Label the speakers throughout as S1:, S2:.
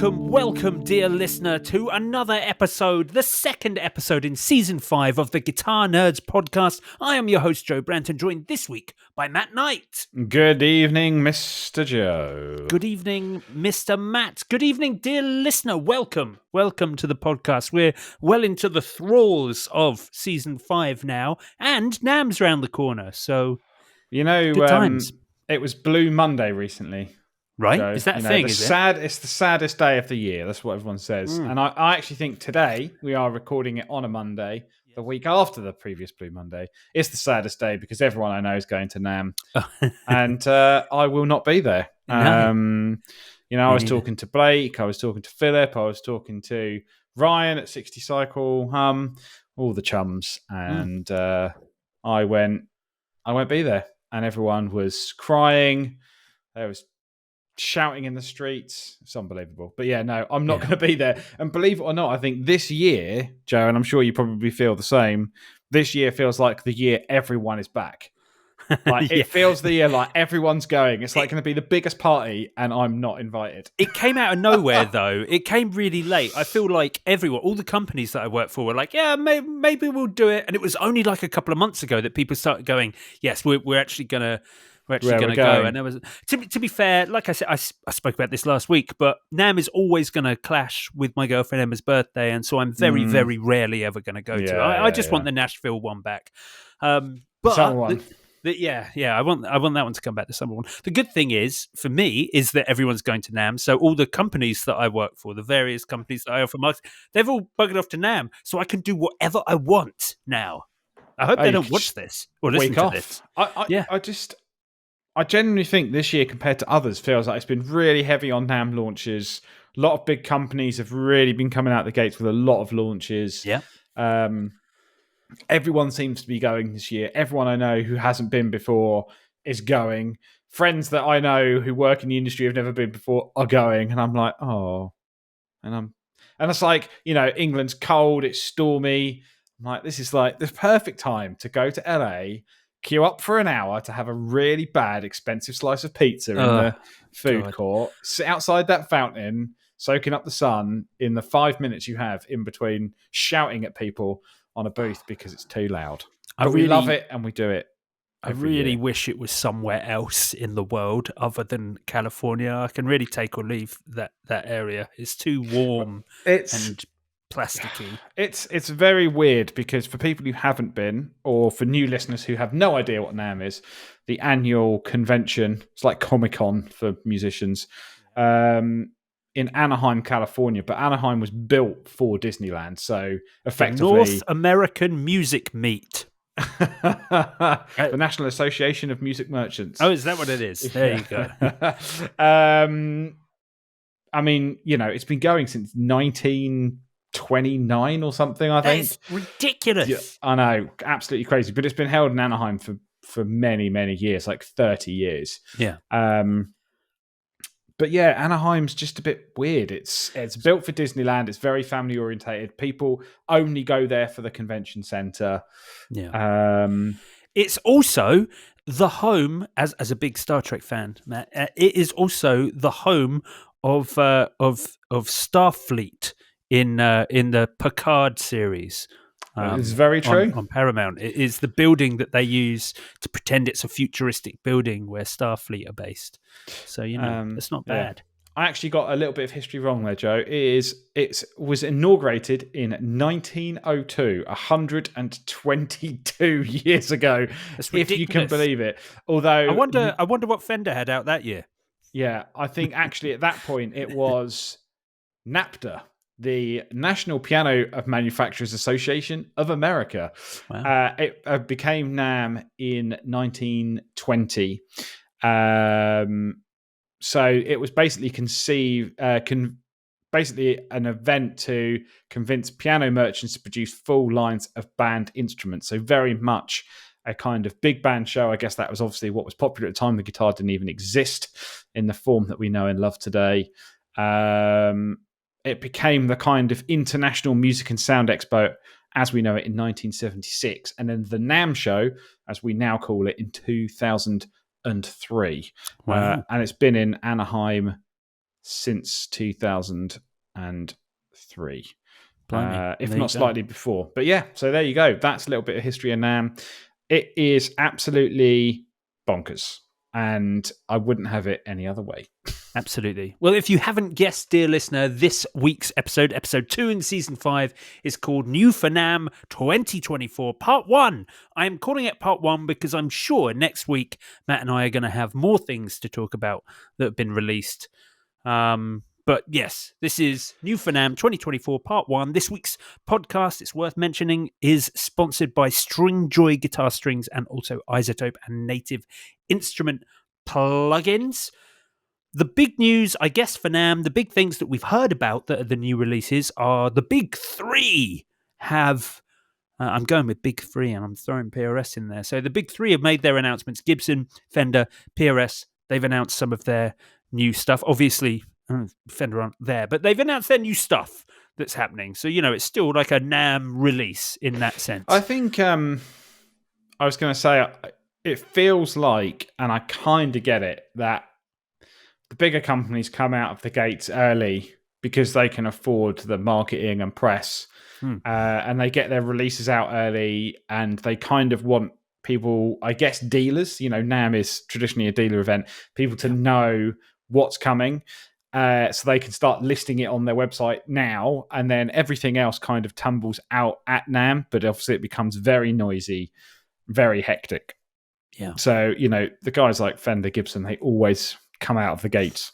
S1: Welcome, dear listener, to another episode, the second episode in Season 5 of the Guitar Nerds podcast. I am your host, Joe Branton, joined this week by Matt Knight.
S2: Good evening, Mr. Joe.
S1: Good evening, Mr. Matt. Good evening, dear listener. Welcome to the podcast. We're well into the thralls of Season 5 now, and NAMM's round the corner, so
S2: you know,
S1: good times.
S2: It was Blue Monday recently.
S1: Right?
S2: So,
S1: is that a thing?
S2: It's the saddest day of the year. That's what everyone says. And I actually think today, we are recording it on a Monday, the week after the previous Blue Monday. It's the saddest day because everyone I know is going to NAMM. And I will not be there.
S1: No.
S2: I was talking to Blake, I was talking to Philip, I was talking to Ryan at 60 Cycle, all the chums. And I won't be there. And everyone was crying. There was shouting in the streets. It's unbelievable. But yeah, no, I'm not going to be there. And believe it or not, I think this year, Joe, and I'm sure you probably feel the same, this year feels like the year everyone is back. Like it feels the year like everyone's going. It's like going to be the biggest party and I'm not invited.
S1: It came out of nowhere though. It came really late. I feel like everyone, all the companies that I work for were like, yeah, maybe we'll do it. And it was only like a couple of months ago that people started going, yes, we're actually going to go. And there was, to be fair, like I said, I spoke about this last week, but NAMM is always going to clash with my girlfriend Emma's birthday, and so I'm very, very rarely ever going to go to it. I just want the Nashville one back. But
S2: Summer one.
S1: I want that one to come back, the summer one. The good thing is, for me, is that everyone's going to NAMM, so all the companies that I work for, the various companies that I offer marketing, they've all buggered off to NAMM, so I can do whatever I want now. I hope they don't watch this or listen to this.
S2: I genuinely think this year, compared to others, feels like it's been really heavy on NAMM launches. A lot of big companies have really been coming out the gates with a lot of launches.
S1: Yeah.
S2: Everyone seems to be going this year. Everyone I know who hasn't been before is going. Friends that I know who work in the industry have never been before are going. And I'm like, oh. And it's like, England's cold, it's stormy. I'm like, this is like the perfect time to go to LA, queue up for an hour to have a really bad, expensive slice of pizza in the food court, sit outside that fountain, soaking up the sun in the 5 minutes you have in between shouting at people on a booth because it's too loud. But we love it and we do it.
S1: I really wish it was somewhere else in the world other than California. I can really take or leave that area. It's too warm and plasticky.
S2: It's very weird because for people who haven't been, or for new listeners who have no idea what NAMM is, the annual convention, it's like Comic-Con for musicians, in Anaheim, California. But Anaheim was built for Disneyland, so effectively...
S1: The North American Music Meet.
S2: The National Association of Music Merchants.
S1: Oh, is that what it is? There you go.
S2: I mean, it's been going since 1929 or something, I think.
S1: That's ridiculous.
S2: Yeah, I know, absolutely crazy. But it's been held in Anaheim for many, many years, like 30 years.
S1: Yeah.
S2: But yeah, Anaheim's just a bit weird. It's built for Disneyland. It's very family orientated. People only go there for the convention center.
S1: Yeah. It's also the home, as a big Star Trek fan, Matt. It is also the home of Starfleet in the Picard series.
S2: It's very true.
S1: On Paramount. It is the building that they use to pretend it's a futuristic building where Starfleet are based. So, it's not bad.
S2: I actually got a little bit of history wrong there, Joe. It was inaugurated in 1902, 122 years ago, if you can believe it. Although
S1: I wonder what Fender had out that year.
S2: Yeah, I think actually at that point it was NAPTA, the National Piano Manufacturers Association of America.
S1: Wow.
S2: It became NAMM in 1920. So it was basically basically an event to convince piano merchants to produce full lines of band instruments. So very much a kind of big band show. I guess that was obviously what was popular at the time. The guitar didn't even exist in the form that we know and love today. It became the kind of International Music and Sound Expo as we know it in 1976. And then the NAMM Show, as we now call it, in 2003.
S1: Wow.
S2: And it's been in Anaheim since 2003.
S1: Blimey.
S2: If
S1: There you
S2: not
S1: go.
S2: slightly before. But yeah, so there you go. That's a little bit of history of NAMM. It is absolutely bonkers, and I wouldn't have it any other way.
S1: Absolutely. Well, if you haven't guessed, dear listener, this week's episode 2 in season 5, is called New for NAMM 2024 Part 1. I am calling it Part 1 because I'm sure next week Matt and I are going to have more things to talk about that have been released. But yes, this is New for NAMM 2024 Part 1. This week's podcast, it's worth mentioning, is sponsored by Stringjoy Guitar Strings and also Isotope and Native Instrument plugins. The big news, I guess, for NAMM, the big things that we've heard about that are the new releases are the big three have... I'm going with big three and I'm throwing PRS in there. So the big three have made their announcements. Gibson, Fender, PRS, they've announced some of their new stuff. Obviously, Fender aren't there, but they've announced their new stuff that's happening. So, it's still like a NAMM release in that sense.
S2: I think I was going to say, it feels like, and I kind of get it, that the bigger companies come out of the gates early because they can afford the marketing and press, and they get their releases out early, and they kind of want people, I guess, dealers. NAMM is traditionally a dealer event. People to know what's coming, so they can start listing it on their website now, and then everything else kind of tumbles out at NAMM. But obviously, it becomes very noisy, very hectic.
S1: Yeah.
S2: So the guys like Fender, Gibson, they always come out of the gates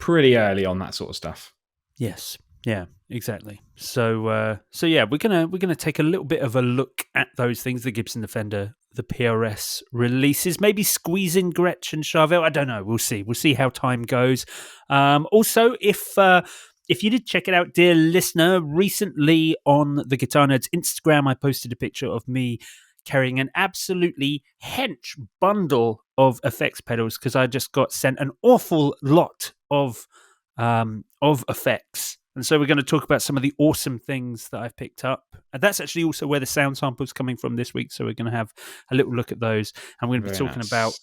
S2: pretty early on that sort of stuff.
S1: Yes. Yeah, exactly. So yeah, we're gonna take a little bit of a look at those things: the Gibson, the Fender, the PRS releases. Maybe squeeze in Gretsch and Charvel. I don't know. We'll see. We'll see how time goes. Also, if you did check it out, dear listener, recently on the Guitar Nerds Instagram, I posted a picture of me carrying an absolutely hench bundle of effects pedals because I just got sent an awful lot of effects. And so we're going to talk about some of the awesome things that I've picked up. And that's actually also where the sound sample is coming from this week. So we're going to have a little look at those. And we're going to be talking about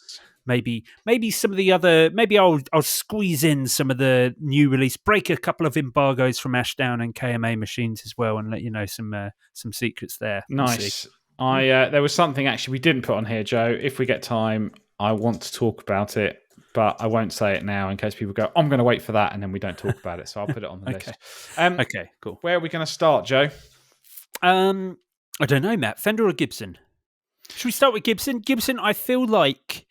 S1: maybe some of the other, maybe I'll squeeze in some of the new release, break a couple of embargoes from Ashdown and KMA machines as well, and let you know some secrets there.
S2: Nice. There was something actually we didn't put on here, Joe. If we get time, I want to talk about it, but I won't say it now in case people go, I'm going to wait for that, and then we don't talk about it. So I'll put it on the list.
S1: Okay, cool.
S2: Where are we going to start, Joe?
S1: I don't know, Matt. Fender or Gibson? Should we start with Gibson? Gibson, I feel like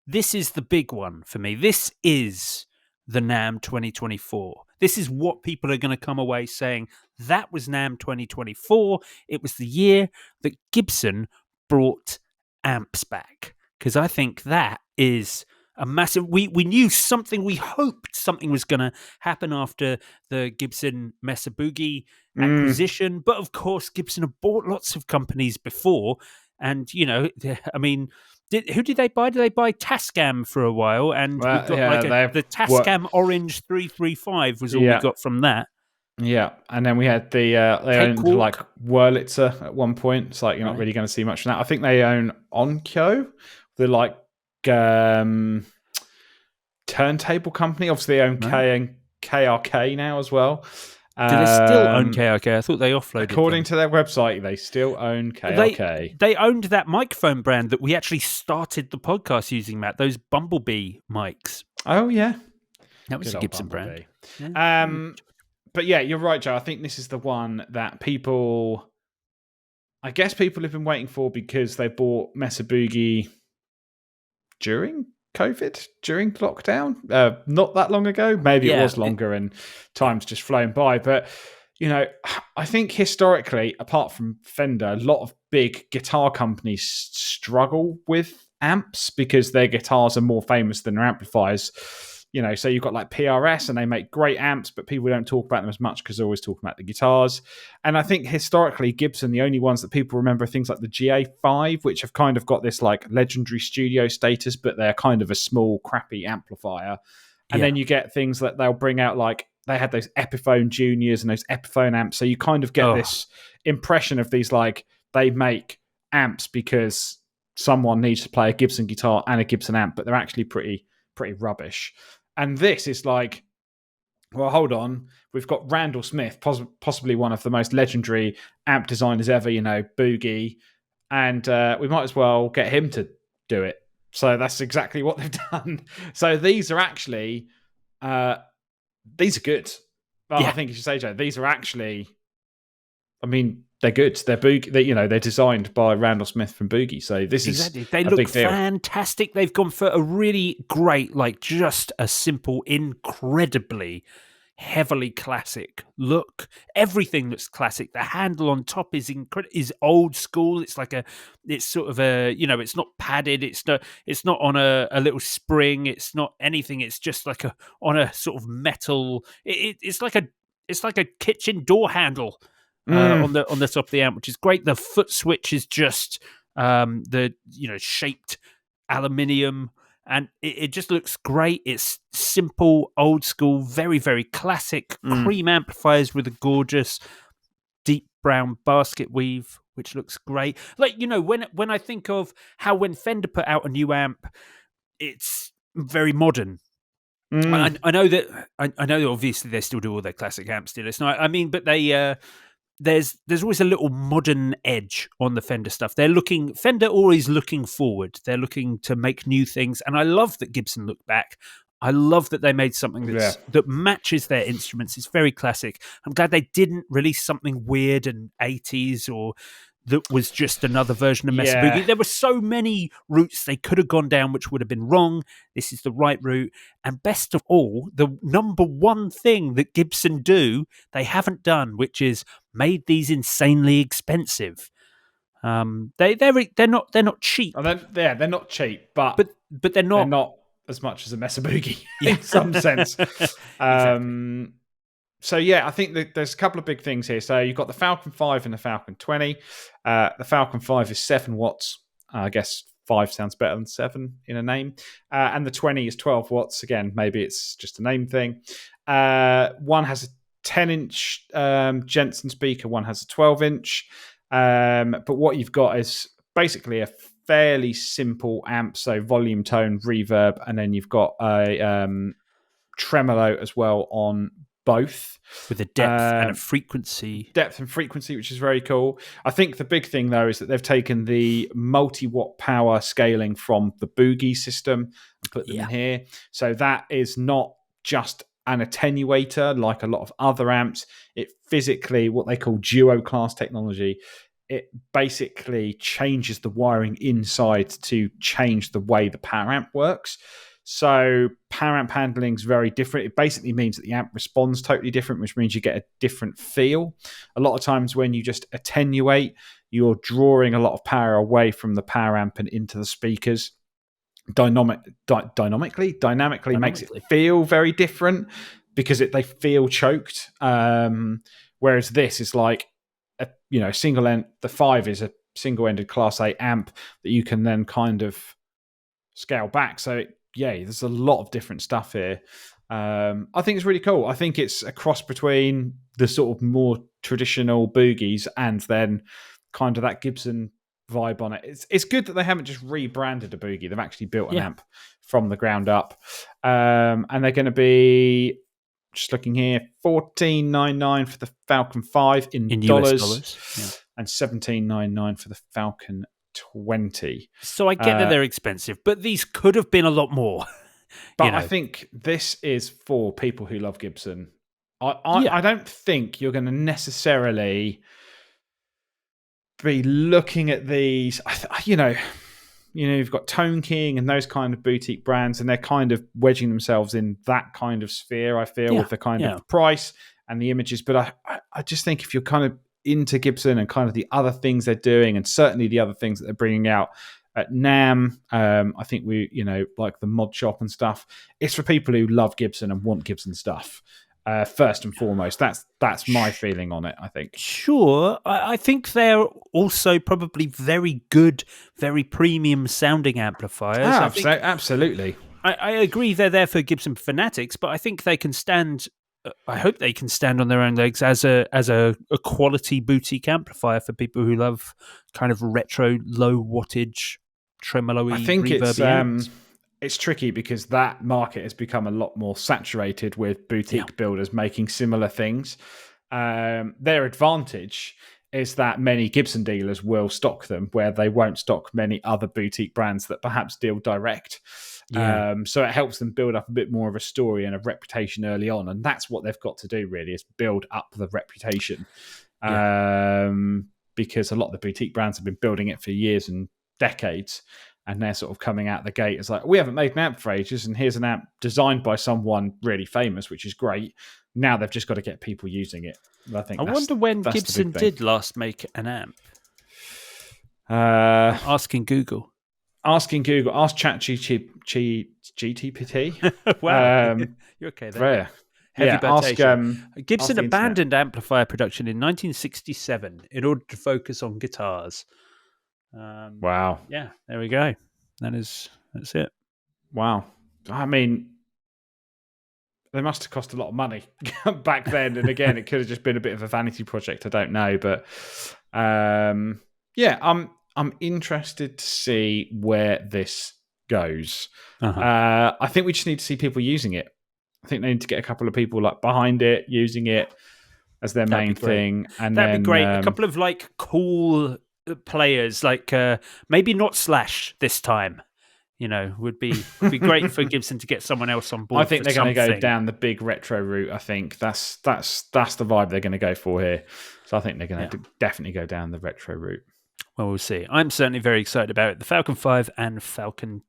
S1: this is the big one for me. This is the NAMM 2024. This is what people are going to come away saying. That was NAMM 2024. It was the year that Gibson brought amps back. Because I think that is a massive... We knew something, we hoped something was going to happen after the Gibson Mesa Boogie acquisition. But of course, Gibson have bought lots of companies before. And, I mean... who did they buy? Did they buy Tascam for a while? And we got the Tascam Orange 335 was all we got from that.
S2: Yeah, and then we had they owned like Wurlitzer at one point. It's like you're not really going to see much from that. I think they own Onkyo, the like turntable company. Obviously, they own K and KRK now as well.
S1: Do they still own KRK? I thought they offloaded.
S2: According to their website, they still own KRK.
S1: They owned that microphone brand that we actually started the podcast using, Matt. Those Bumblebee mics.
S2: Oh yeah,
S1: that was a Gibson brand.
S2: Yeah. But yeah, you're right, Joe. I think this is the one that people have been waiting for because they bought Mesa Boogie during COVID, during lockdown, not that long ago. Maybe it was longer and time's just flown by. But, I think historically, apart from Fender, a lot of big guitar companies struggle with amps because their guitars are more famous than their amplifiers. So you've got like PRS and they make great amps, but people don't talk about them as much because they're always talking about the guitars. And I think historically, Gibson, the only ones that people remember are things like the GA5, which have kind of got this like legendary studio status, but they're kind of a small, crappy amplifier. And then you get things that they'll bring out, like they had those Epiphone Juniors and those Epiphone amps. So you kind of get this impression of these, like they make amps because someone needs to play a Gibson guitar and a Gibson amp, but they're actually pretty rubbish. And this is like Well, hold on. We've got Randall Smith, possibly one of the most legendary amp designers ever, Boogie, and we might as well get him to do it. So that's exactly what they've done. So these are actually, these are good. Well, I think you should say, Joe, these are actually, I mean, they're good. They're Boogie. They're designed by Randall Smith from Boogie. So this is
S1: they
S2: a
S1: look
S2: big deal.
S1: fantastic. They've gone for a really great, like just a simple, incredibly heavily classic look. Everything looks classic. The handle on top is is old school. It's like it's sort of a, it's not padded. It's not on a little spring. It's not anything. It's just like on a sort of metal. It's like a kitchen door handle. On the top of the amp, which is great. The foot switch is just the shaped aluminium, and it just looks great. It's simple, old school, very, very classic cream amplifiers with a gorgeous deep brown basket weave, which looks great. Like, when I think of how when Fender put out a new amp, it's very modern. I know that obviously they still do all their classic amps still. It's not. I mean, but they. There's always a little modern edge on the Fender stuff. Fender always looking forward. They're looking to make new things, and I love that Gibson looked back. I love that they made something that matches their instruments. It's very classic. I'm glad they didn't release something weird and 80s or that was just another version of Mesa Boogie. There were so many routes they could have gone down which would have been wrong. This is the right route. And best of all, the number one thing that Gibson do, they haven't done, which is made these insanely expensive. They're not cheap.
S2: Oh, they're not cheap, but
S1: they're not
S2: as much as a Mesa Boogie in some sense. Exactly. So yeah, I think that there's a couple of big things here. So you've got the Falcon 5 and the Falcon 20. The Falcon 5 is 7 watts. I guess 5 sounds better than 7 in a name. And the 20 is 12 watts. Again, maybe it's just a name thing. One has a 10-inch Jensen speaker. One has a 12-inch. But what you've got is basically a fairly simple amp. So volume, tone, reverb. And then you've got a tremolo as well on both,
S1: with a depth and a frequency,
S2: which is very cool. I think the big thing though is that they've taken the multi-watt power scaling from the Boogie system and put them in here. So that is not just an attenuator like a lot of other amps. It physically, what they call duo class technology, it basically changes the wiring inside to change the way the power amp works. So power amp handling is very different. It basically means that the amp responds totally different, which means you get a different feel. A lot of times when you just attenuate, you're drawing a lot of power away from the power amp and into the speakers. Dynamically makes it feel very different because they feel choked. Whereas this is like single end. The 5 is a single-ended Class A amp that you can then kind of scale back. So there's a lot of different stuff here. I think it's really cool. I think it's a cross between the sort of more traditional Boogies and then kind of that Gibson vibe on it. It's good that they haven't just rebranded a Boogie. They've actually built an amp from the ground up. And they're going to be, just looking here, $14.99 for the Falcon 5 in dollars. And $17.99 for the Falcon 20.
S1: So I get that they're expensive, but these could have been a lot more.
S2: But I think this is for people who love Gibson. I don't think you're going to necessarily be looking at these. You've got Tone King and those kind of boutique brands, and they're kind of wedging themselves in that kind of sphere, I feel, with the kind of price and the images. But I just think if you're kind of into Gibson and kind of the other things they're doing, and certainly the other things that they're bringing out at NAMM, I think like the mod shop and stuff, it's for people who love Gibson and want Gibson stuff. First and foremost, that's my feeling on it, I think.
S1: Sure. I think they're also probably very good, very premium sounding amplifiers.
S2: Absolutely.
S1: I agree they're there for Gibson fanatics, but I think they can stand. I hope they can stand on their own legs as a quality boutique amplifier for people who love kind of retro, low wattage, tremolo-y,
S2: I think
S1: reverby amps.
S2: it's tricky because that market has become a lot more saturated with boutique builders making similar things. Their advantage is that many Gibson dealers will stock them where they won't stock many other boutique brands that perhaps deal direct. So it helps them build up a bit more of a story and a reputation early on. And that's what they've got to do, really, is build up the reputation. Because a lot of the boutique brands have been building it for years and decades. And they're sort of coming out the gate. It's like, we haven't made an amp for ages, and here's an amp designed by someone really famous, which is great. Now they've just got to get people using it. I
S1: wonder when Gibson did last make an amp. Asking Google.
S2: Ask ChatGPT.
S1: Wow. You're okay there.
S2: Rare.
S1: Gibson abandoned amplifier production in 1967 in order to focus on guitars.
S2: Wow.
S1: Yeah, there we go. That's it.
S2: Wow. I mean, they must have cost a lot of money back then. And again, it could have just been a bit of a vanity project. I don't know. But I'm interested to see where this goes. I think we just need to see people using it. I think they need to get a couple of people behind it, using it as their main thing. And
S1: that'd be great. A couple of cool players, maybe not Slash this time, would be great for Gibson to get someone else on board.
S2: I think they're going to go down the big retro route. I think that's the vibe they're going to go for here. So I think they're going to definitely go down the retro route.
S1: Well, we'll see. I'm certainly very excited about it. The Falcon 5 and Falcon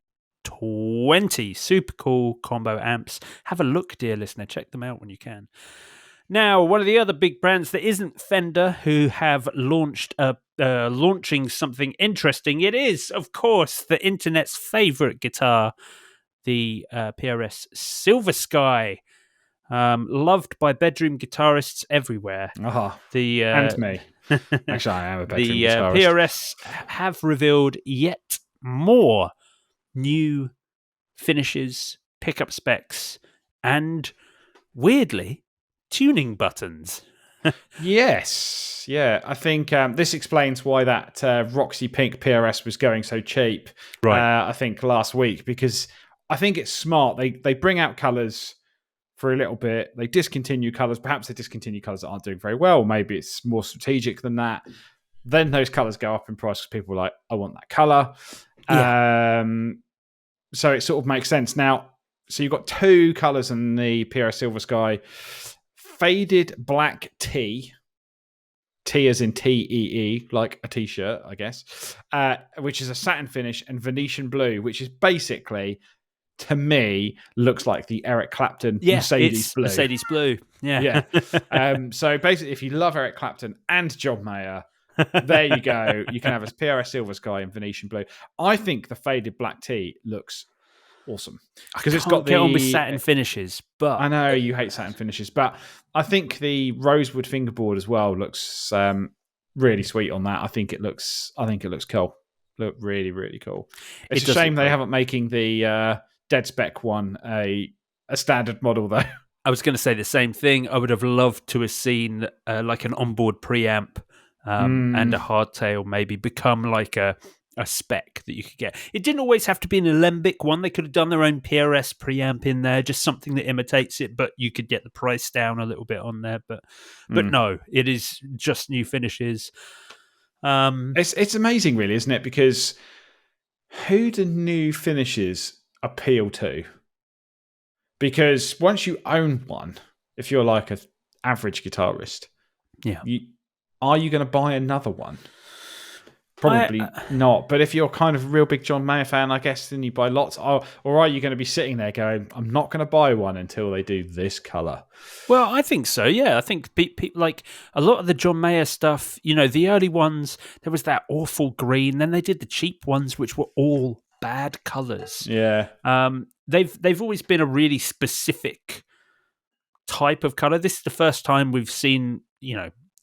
S1: 20, super cool combo amps. Have a look, dear listener. Check them out when you can. Now, one of the other big brands that isn't Fender, who have launching something interesting. It is, of course, the internet's favorite guitar, the PRS Silver Sky, loved by bedroom guitarists everywhere.
S2: And me. Actually, I am a bedroom
S1: the
S2: guitarist.
S1: PRS have revealed yet more new finishes, pickup specs, and weirdly, tuning buttons.
S2: Yes. Yeah. I think this explains why that Roxy Pink PRS was going so cheap, I think, last week, because I think it's smart. They bring out colours for a little bit. They discontinue colours. Perhaps they discontinue colours that aren't doing very well. Maybe it's more strategic than that. Then those colours go up in price because people are like, I want that colour. Yeah. So it sort of makes sense. Now, so you've got two colours in the PRS Silver Sky. Faded black T as in Tee, like a t-shirt, I guess, which is a satin finish, and Venetian blue, which is basically, to me, looks like the Eric Clapton Mercedes blue.
S1: Mercedes blue, yeah.
S2: So basically, if you love Eric Clapton and John Mayer, there you go. You can have a PRS Silver Sky and Venetian blue. I think the faded black T looks awesome because it's got
S1: get on with satin finishes, but
S2: I know you hate satin finishes, but I think the rosewood fingerboard as well looks really sweet on that. I think it looks cool. Look really, really cool. It's a shame they haven't making the dead spec one a standard model though.
S1: I was going to say the same thing. I would have loved to have seen like an onboard preamp and a hardtail maybe become like a spec that you could get. It didn't always have to be an alembic one. They could have done their own PRS preamp in there, just something that imitates it, but you could get the price down a little bit on there. But no, it is just new finishes.
S2: It's amazing, really, isn't it? Because who do new finishes appeal to? Because once you own one, if you're like an average guitarist, are you going to buy another one? Probably not. But if you're kind of a real big John Mayer fan, I guess, then you buy lots. Or are you going to be sitting there going, I'm not going to buy one until they do this colour?
S1: Well, I think so, yeah. I think like a lot of the John Mayer stuff, the early ones, there was that awful green. Then they did the cheap ones, which were all bad colours.
S2: Yeah.
S1: They've always been a really specific type of colour. This is the first time we've seen,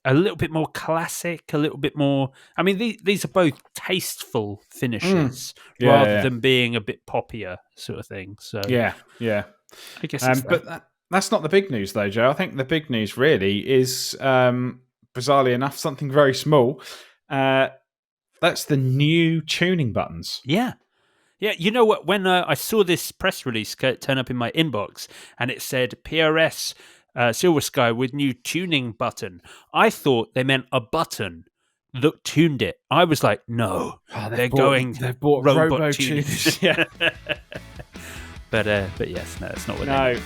S1: a little bit more classic, a little bit more. I mean, these are both tasteful finishes rather than being a bit poppier sort of thing. So
S2: yeah.
S1: I guess,
S2: but that's not the big news, though, Joe. I think the big news really is, bizarrely enough, something very small. That's the new tuning buttons.
S1: Yeah. Yeah, you know what? When I saw this press release turn up in my inbox and it said PRS Silver Sky with new tuning button, I thought they meant a button that tuned it. I was like, no,
S2: Oh,
S1: they've
S2: bought
S1: robot
S2: robo
S1: tuning.
S2: tuners. Yeah.
S1: But yes, no, it's not what they
S2: No.
S1: meant.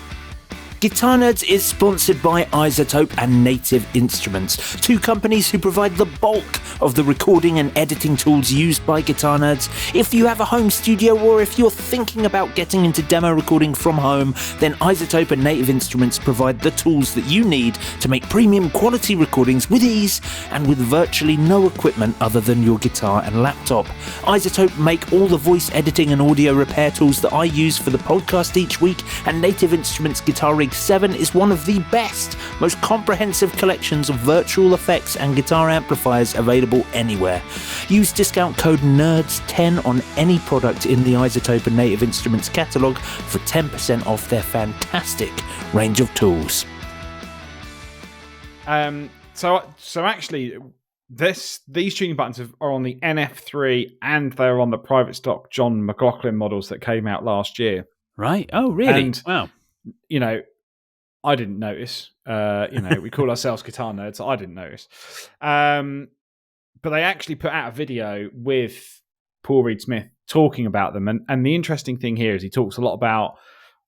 S1: Guitar Nerds is sponsored by iZotope and Native Instruments, two companies who provide the bulk of the recording and editing tools used by Guitar Nerds. If you have a home studio or if you're thinking about getting into demo recording from home, then iZotope and Native Instruments provide the tools that you need to make premium quality recordings with ease and with virtually no equipment other than your guitar and laptop. iZotope make all the voice editing and audio repair tools that I use for the podcast each week, and Native Instruments Guitar Rig 7 is one of the best, most comprehensive collections of virtual effects and guitar amplifiers available anywhere. Use discount code NERDS10 on any product in the iZotope and Native Instruments catalogue for 10% off their fantastic range of tools.
S2: So actually, these tuning buttons are on the NF3 and they're on the private stock John McLaughlin models that came out last year.
S1: Right? Oh, really?
S2: And,
S1: wow.
S2: You know, I didn't notice. We call ourselves Guitar Nerds. So I didn't notice. But they actually put out a video with Paul Reed Smith talking about them. And the interesting thing here is he talks a lot about,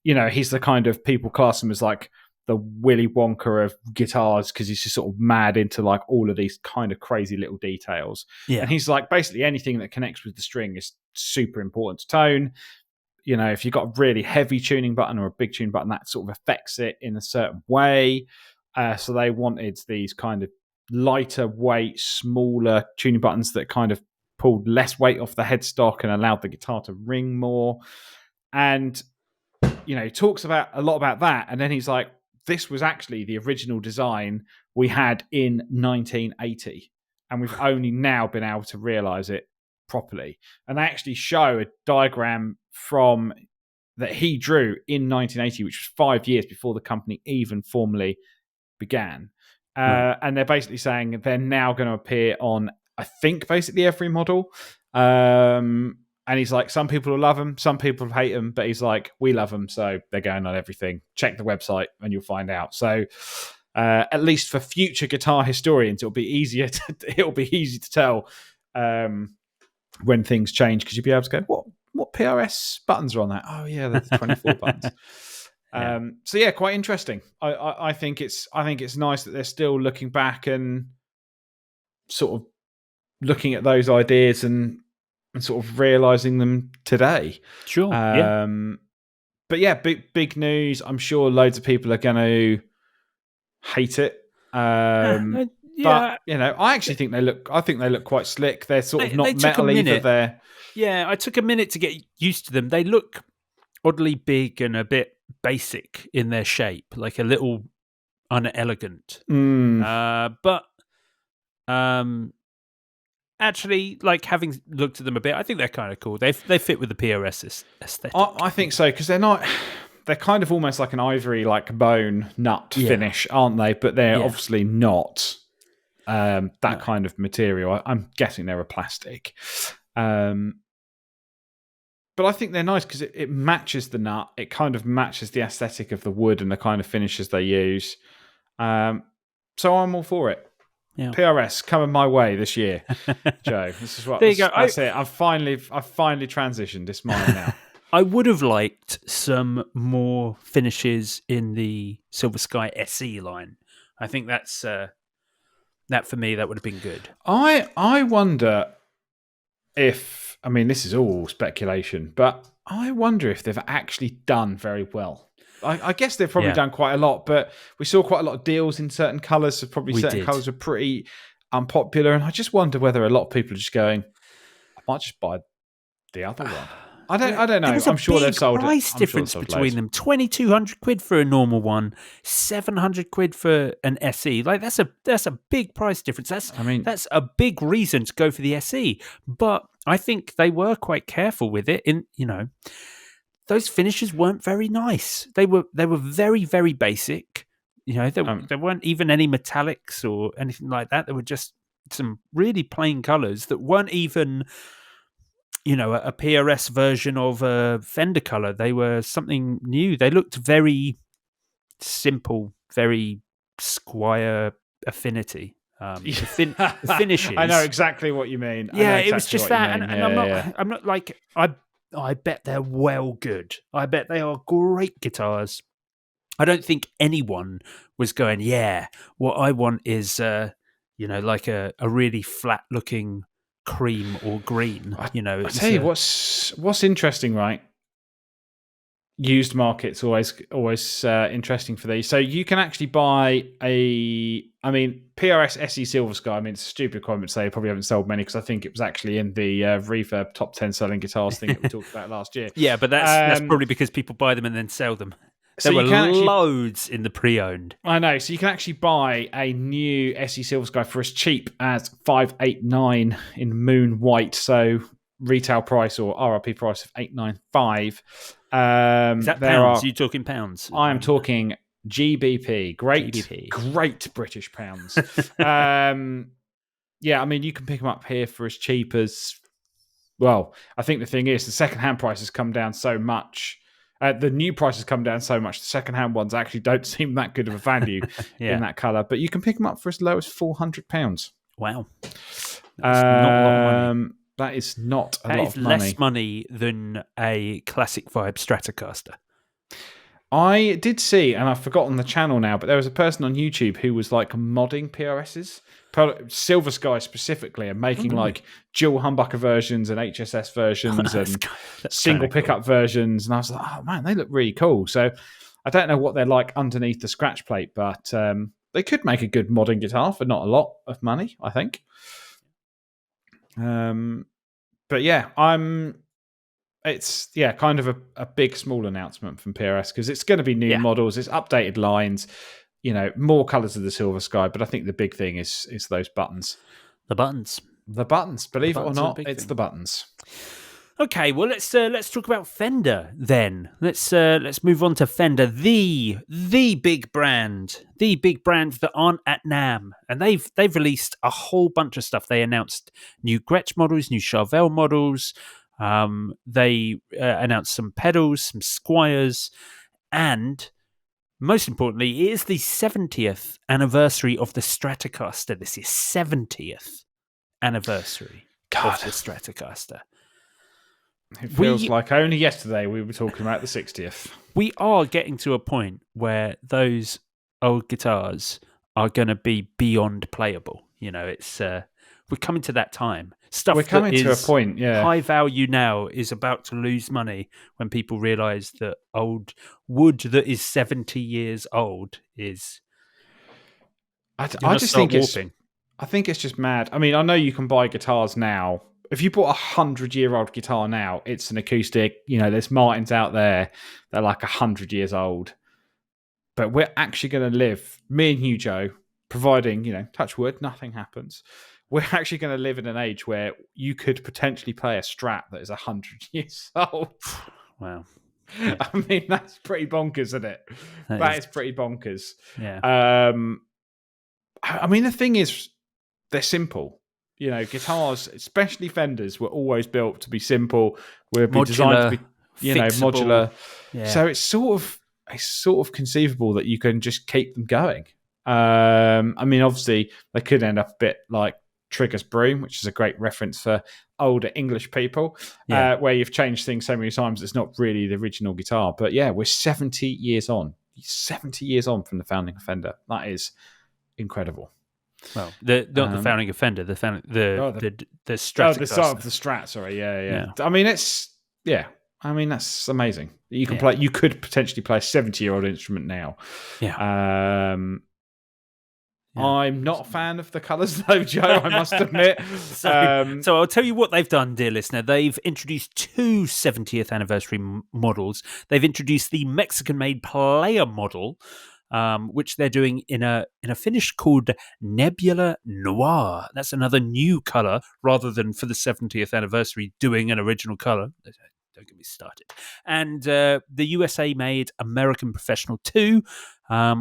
S2: he's the kind of people class him as like the Willy Wonka of guitars because he's just sort of mad into like all of these kind of crazy little details.
S1: Yeah.
S2: And he's like, basically anything that connects with the string is super important to tone. If you've got a really heavy tuning button or a big tuning button, that sort of affects it in a certain way. So they wanted these kind of lighter weight, smaller tuning buttons that kind of pulled less weight off the headstock and allowed the guitar to ring more. And, he talks about a lot about that. And then he's like, this was actually the original design we had in 1980. And we've only now been able to realize it properly. And they actually show a diagram from that he drew in 1980, which was 5 years before the company even formally began. And they're basically saying they're now going to appear on, I think, basically every model. And he's like, some people will love them, some people hate them, but he's like, we love them, so they're going on everything. Check the website and you'll find out. So at least for future guitar historians, it'll be easy to tell when things change, because you'll be able to go, what PRS buttons are on that? Oh yeah, there's 24 buttons. So yeah, quite interesting. I think it's nice that they're still looking back and sort of looking at those ideas and sort of realizing them today.
S1: Sure.
S2: But yeah, big news. I'm sure loads of people are going to hate it. But I actually think they look quite slick. They're sort of not metal either. There.
S1: Yeah, I took a minute to get used to them. They look oddly big and a bit basic in their shape, like a little unelegant. But actually, like having looked at them a bit, I think they're kind of cool. They fit with the PRS aesthetic. I
S2: think so, because they're kind of almost like an ivory, like bone nut finish, aren't they? But they're obviously not that kind of material. I'm guessing they're a plastic. But I think they're nice because it matches the nut. It kind of matches the aesthetic of the wood and the kind of finishes they use. So I'm all for it. Yeah. PRS coming my way this year, Joe. This is what. There you go. That's it. I've finally transitioned. It's mine now.
S1: I would have liked some more finishes in the Silver Sky SE line. I think that's that for me. That would have been good.
S2: I wonder if. I mean, this is all speculation, but I wonder if they've actually done very well. I guess they've probably done quite a lot, but we saw quite a lot of deals in certain colours, so probably certain colours are pretty unpopular, and I just wonder whether a lot of people are just going, I might just buy the other one. I don't know. I'm sure they've sold it.
S1: Price difference between them: 2,200 quid for a normal one, 700 quid for an SE. Like that's a big price difference. That's a big reason to go for the SE. But I think they were quite careful with it. Those finishes weren't very nice. They were very, very basic. There weren't even any metallics or anything like that. There were just some really plain colours that weren't even a PRS version of a Fender color. They were something new. They looked very simple, very Squier affinity. The finishes.
S2: I know exactly what you mean.
S1: Yeah,
S2: exactly
S1: it was just that, and I'm not like I bet they're well good. I bet they are great guitars. I don't think anyone was going, yeah, what I want is like a really flat looking cream or green.
S2: I tell you what's interesting, right? Used market's always interesting for these. So you can actually buy PRS SE Silver Sky. I mean, it's a stupid comment to say. Probably haven't sold many because I think it was actually in the Reverb top 10 selling guitars thing that we talked about last year.
S1: Yeah, but that's probably because people buy them and then sell them. There were loads in the pre-owned.
S2: I know. So you can actually buy a new SE Silver Sky for as cheap as $589 in moon white. So retail price or RRP price of $895.
S1: Is that pounds? Are you talking pounds?
S2: I am talking GBP. Great British pounds. Yeah, I mean, you can pick them up here for as cheap as... Well, I think the thing is, the second-hand prices come down so much. The new prices come down so much. The second-hand ones actually don't seem that good of a value in that colour. But you can pick them up for as low as £400.
S1: Wow. That's not a lot of money.
S2: That is not a lot of money.
S1: That is less money than a classic vibe Stratocaster.
S2: I did see, and I've forgotten the channel now, but there was a person on YouTube who was like modding PRSs, Silver Sky specifically, and making like dual humbucker versions and HSS versions and single pickup versions. And I was like, oh man, they look really cool. So I don't know what they're like underneath the scratch plate, but they could make a good modding guitar for not a lot of money, I think. But yeah, it's kind of a big small announcement from PRS because it's going to be new models, it's updated lines, more colours of the Silver Sky. But I think the big thing is those buttons.
S1: The buttons.
S2: Believe it or not, it's the buttons.
S1: Okay, well let's talk about Fender then. Let's move on to Fender, the big brand that aren't at NAMM, and they've released a whole bunch of stuff. They announced new Gretsch models, new Charvel models. They announced some pedals, some Squiers, and most importantly, it is the 70th anniversary of the Stratocaster. This is 70th anniversary of the Stratocaster.
S2: It feels like only yesterday we were talking about the 60th.
S1: We are getting to a point where those old guitars are going to be beyond playable. It's we're coming to that time.
S2: We're coming to a point,
S1: high value now is about to lose money when people realise that old wood that is 70 years old is.
S2: I just think it's just mad. I mean, I know you can buy guitars now. If you bought 100-year-old guitar now, it's an acoustic. There's Martins out there. They're like 100 years old. But we're actually going to live, me and you, Joe, providing, touch wood, nothing happens. We're actually going to live in an age where you could potentially play a Strat that is 100 years old.
S1: Wow.
S2: Yeah. I mean, that's pretty bonkers, isn't it? That is pretty bonkers.
S1: Yeah.
S2: I mean, the thing is, they're simple. Guitars, especially Fenders, were always built to be simple. We're designed to be,
S1: fixable.
S2: modular.
S1: Yeah.
S2: So it's sort of conceivable that you can just keep them going. I mean, obviously, they could end up a bit like Trigger's Broom, which is a great reference for older English people, where you've changed things so many times it's not really the original guitar. But yeah, we're 70 years on. 70 years on from the founding of Fender. That is incredible.
S1: Well, not the founding of Fender, the Stratocaster.
S2: The start of the Strat. Sorry, yeah. I mean, that's amazing. You can play. You could potentially play a 70-year-old instrument now.
S1: Yeah.
S2: I'm not a fan of the colours, though, Joe. I must admit.
S1: So I'll tell you what they've done, dear listener. They've introduced two 70th anniversary models. They've introduced the Mexican-made Player model, which they're doing in a finish called Nebula Noir. That's another new colour, rather than for the 70th anniversary doing an original colour. Don't get me started. And the USA-made American Professional 2,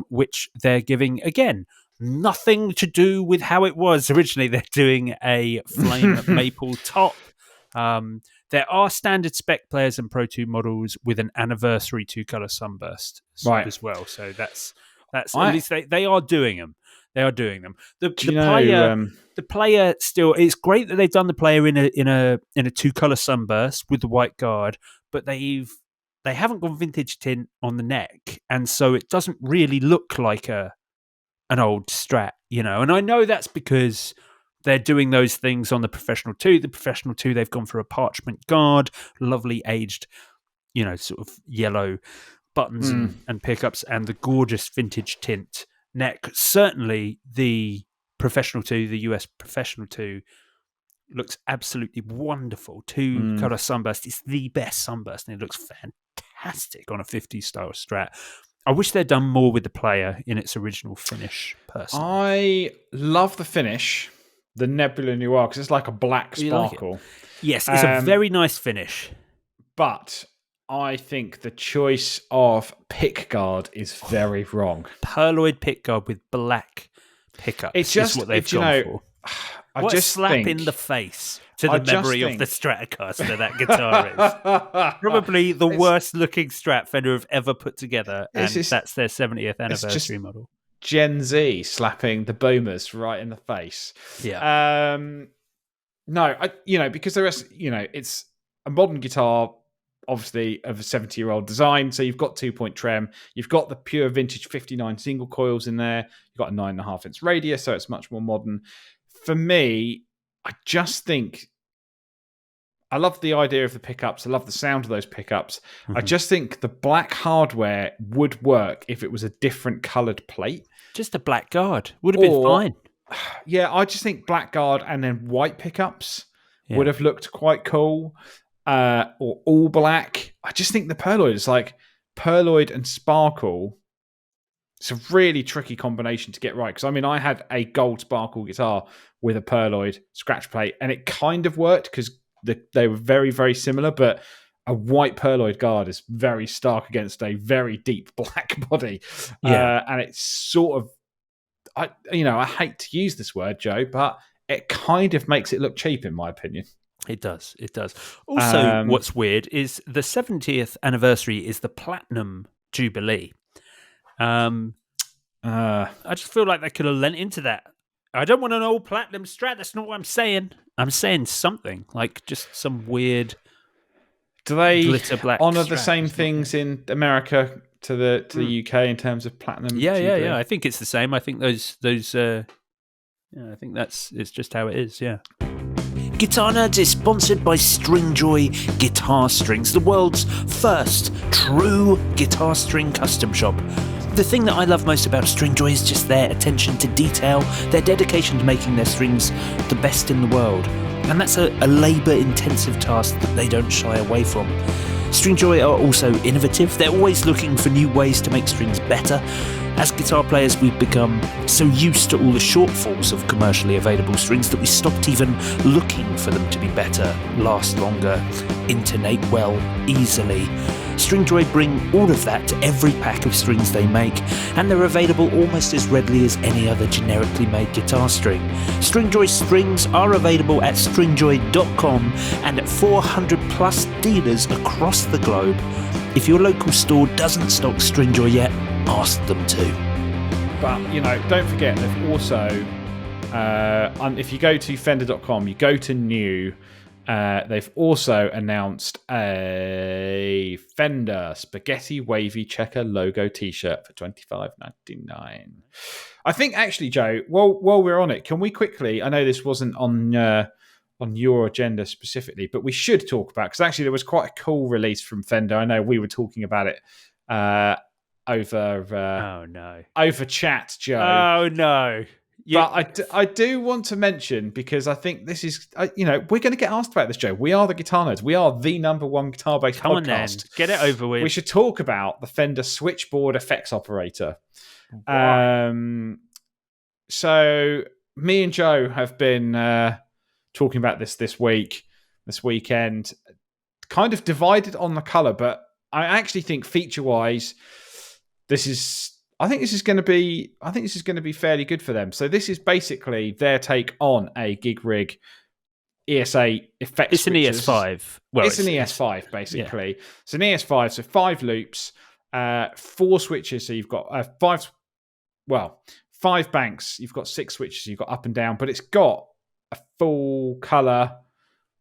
S1: which they're giving, again, nothing to do with how it was originally. They're doing a flame maple top. There are standard spec players and Pro 2 models with an anniversary 2-color sunburst
S2: Right.
S1: as well. So that's at
S2: I
S1: least they are doing them. They are doing them.
S2: do you know?
S1: The player still. It's great that they've done the player in a 2-color sunburst with the white guard, but they haven't gone vintage tint on the neck, and so it doesn't really look like an old Strat, you know. And I know that's because they're doing those things on the Professional 2. The Professional 2, they've gone for a parchment guard, lovely aged, you know, sort of yellow buttons and pickups, and the gorgeous vintage tint neck. Certainly the Professional 2, the US Professional 2, looks absolutely wonderful. 2-color sunburst. It's the best sunburst, and it looks fantastic on a 50s style Strat. I wish they'd done more with the player in its original finish, personally.
S2: I love the finish, the Nebula Noir, because it's like a black sparkle.
S1: Like yes, it's a very nice finish.
S2: But I think the choice of pickguard is very wrong.
S1: Pearloid pickguard with black pickups is what they've gone for. What a slap in the face to the memory of the Stratocaster that guitar is. Probably the worst looking Strat Fender have ever put together, and that's their 70th anniversary model.
S2: Gen Z slapping the boomers right in the face.
S1: Yeah.
S2: No, because the rest, it's a modern guitar, obviously of a 70-year-old design. So you've got 2-point trem, you've got the pure vintage 59 single coils in there, you've got a 9.5-inch radius, so it's much more modern. For me, I just think I love the idea of the pickups. I love the sound of those pickups. Mm-hmm. I just think the black hardware would work if it was a different coloured plate.
S1: Just a black guard would have been fine.
S2: Yeah, I just think black guard and then white pickups would have looked quite cool. Or all black. I just think the Pearloid is like Pearloid and sparkle. It's a really tricky combination to get right. Because, I had a gold sparkle guitar with a Pearloid scratch plate, and it kind of worked because they were very, very similar, but a white Pearloid guard is very stark against a very deep black body.
S1: Yeah.
S2: And it's sort of, I hate to use this word, Joe, but it kind of makes it look cheap, in my opinion.
S1: It does. Also, what's weird is the 70th anniversary is the Platinum Jubilee. I just feel like they could have lent into that. I don't want an old Platinum Strat. That's not what I'm saying. I'm saying something like just some weird.
S2: Do they
S1: glitter black
S2: honor the same things in America to the UK in terms of Platinum?
S1: Yeah. I think it's the same. I think those. I think it's just how it is. Yeah. Guitar Nerds is sponsored by Stringjoy Guitar Strings, the world's first true guitar string custom shop. The thing that I love most about Stringjoy is just their attention to detail, their dedication to making their strings the best in the world. And that's a labour-intensive task that they don't shy away from. Stringjoy are also innovative. They're always looking for new ways to make strings better. As guitar players, we've become so used to all the shortfalls of commercially available strings that we stopped even looking for them to be better, last longer, intonate well, easily. Stringjoy bring all of that to every pack of strings they make, and they're available almost as readily as any other generically made guitar string. Stringjoy strings are available at stringjoy.com and at 400 plus dealers across the globe. If your local store doesn't stock Stringjoy yet, ask them to.
S2: But, don't forget, they've also, if you go to fender.com, you go to new, they've also announced a Fender Spaghetti Wavy Checker logo t-shirt for $25.99. I think, actually, Joe, while we're on it, can we quickly, I know this wasn't on your agenda specifically, but we should talk about, because actually there was quite a cool release from Fender. I know we were talking about it over chat, Joe.
S1: Oh no.
S2: But I do want to mention, because I think this is, we're going to get asked about this, Joe. We are the Guitar Nerds. We are the number one guitar-based podcast.
S1: On then. Get it over with.
S2: We should talk about the Fender Switchboard Effects Operator. So me and Joe have been talking about this weekend, kind of divided on the color, but I actually think feature-wise, I think this is going to be fairly good for them. So this is basically their take on a gig rig ESA effect
S1: It's an
S2: switches.
S1: ES5. Well,
S2: it's an ES5 basically.
S1: Yeah.
S2: It's an ES5, so 5 loops, 4 switches. So you've got 5 banks. You've got 6 switches. You've got up and down, but it's got a full color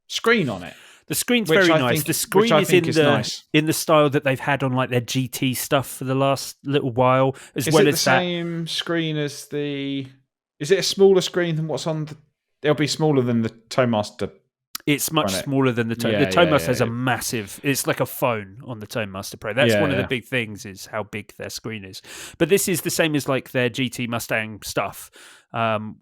S2: screen on it.
S1: The screen's very nice. The screen is
S2: nice.
S1: in the style that they've had on like their GT stuff for the last little while, as
S2: is
S1: well
S2: it
S1: as
S2: the same screen as the? Is it a smaller screen than what's on the? It'll be smaller than the Tonemaster.
S1: It's much smaller than the Tone. The Tonemaster has a massive. It's like a phone on the Tonemaster Pro. That's one of the big things is how big their screen is. But this is the same as like their GT Mustang stuff,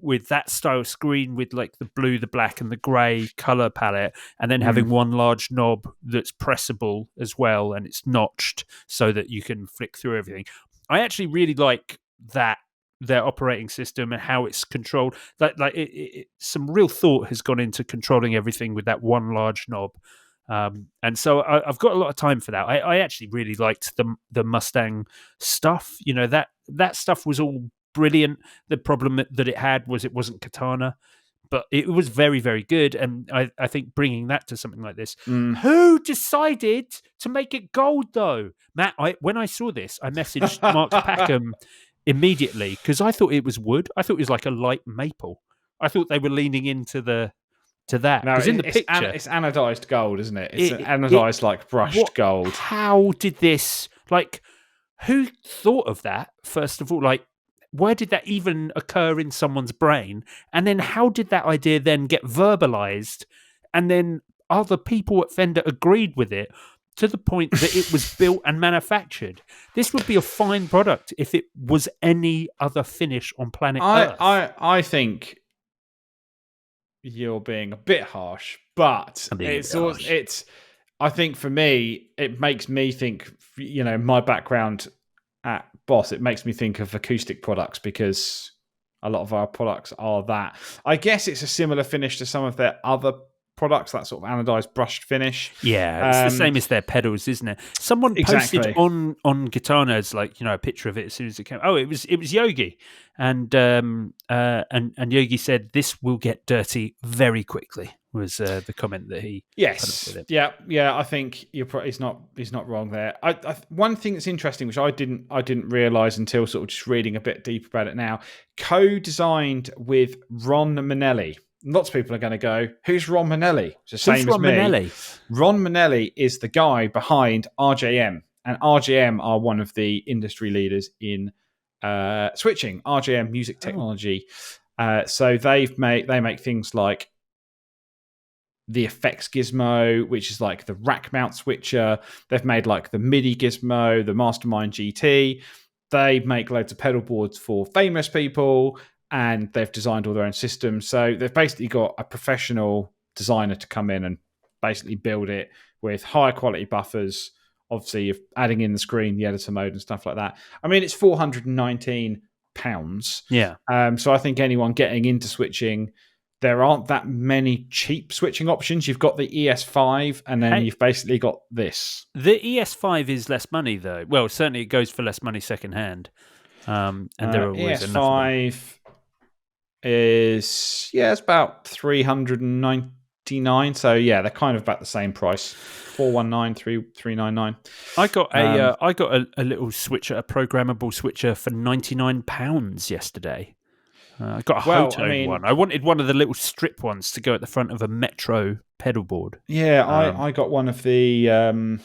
S1: with that style screen with like the blue, the black, and the grey color palette, and then having one large knob that's pressable as well, and it's notched so that you can flick through everything. I actually really like that. Their operating system and how it's controlled. Some real thought has gone into controlling everything with that one large knob, and so I've got a lot of time for that. I actually really liked the Mustang stuff. You know, that stuff was all brilliant. The problem that it had was it wasn't Katana, but it was very, very good. And I think bringing that to something like this, who decided to make it gold though, Matt? When I saw this, I messaged Mark Packham immediately because I thought it was wood. I thought it was like a light maple. I thought they were leaning into that because in the picture
S2: it's anodized gold, isn't it? It's anodized like brushed gold.
S1: How did this? Like, who thought of that? First of all, like, where did that even occur in someone's brain? And then how did that idea then get verbalized? And then other people at Fender agreed with it to the point that it was built and manufactured. This would be a fine product if it was any other finish on planet Earth.
S2: I think you're being a bit harsh, but it's. I think for me, it makes me think. You know, my background at Boss, it makes me think of acoustic products because a lot of our products are that. I guess it's a similar finish to some of their other products, that sort of anodized brushed finish.
S1: Yeah, it's the same as their pedals, isn't it? Someone posted on Gitana's like, you know, a picture of it as soon as it came. Oh, it was Yogi, and Yogi said this will get dirty very quickly. Was the comment that he
S2: with it. Yeah. I think he's not wrong there. One thing that's interesting, which I didn't realize until sort of just reading a bit deeper about it now, co-designed with Ron Manelli. Lots of people are going to go, who's Ron Manelli? It's the same as me.
S1: Manelli?
S2: Ron Manelli is the guy behind RJM, and RJM are one of the industry leaders in switching, RJM music technology. So they make things like the effects gizmo, which is like the rack mount switcher. They've made like the MIDI gizmo, the Mastermind GT. They make loads of pedal boards for famous people, and they've designed all their own systems. So they've basically got a professional designer to come in and basically build it with higher quality buffers. Obviously, if adding in the screen, the editor mode and stuff like that. I mean, it's £419.
S1: Yeah.
S2: So I think anyone getting into switching, there aren't that many cheap switching options. You've got the ES5, and then you've basically got this.
S1: The ES5 is less money, though. Well, certainly it goes for less money secondhand. And there are always
S2: ES5 is it's about $399. So yeah, they're kind of about the same price. $419, $399.
S1: I got a little switcher, a programmable switcher for £99 yesterday. I got a Hoto one. I wanted one of the little strip ones to go at the front of a Metro pedal board.
S2: Yeah, I got one of the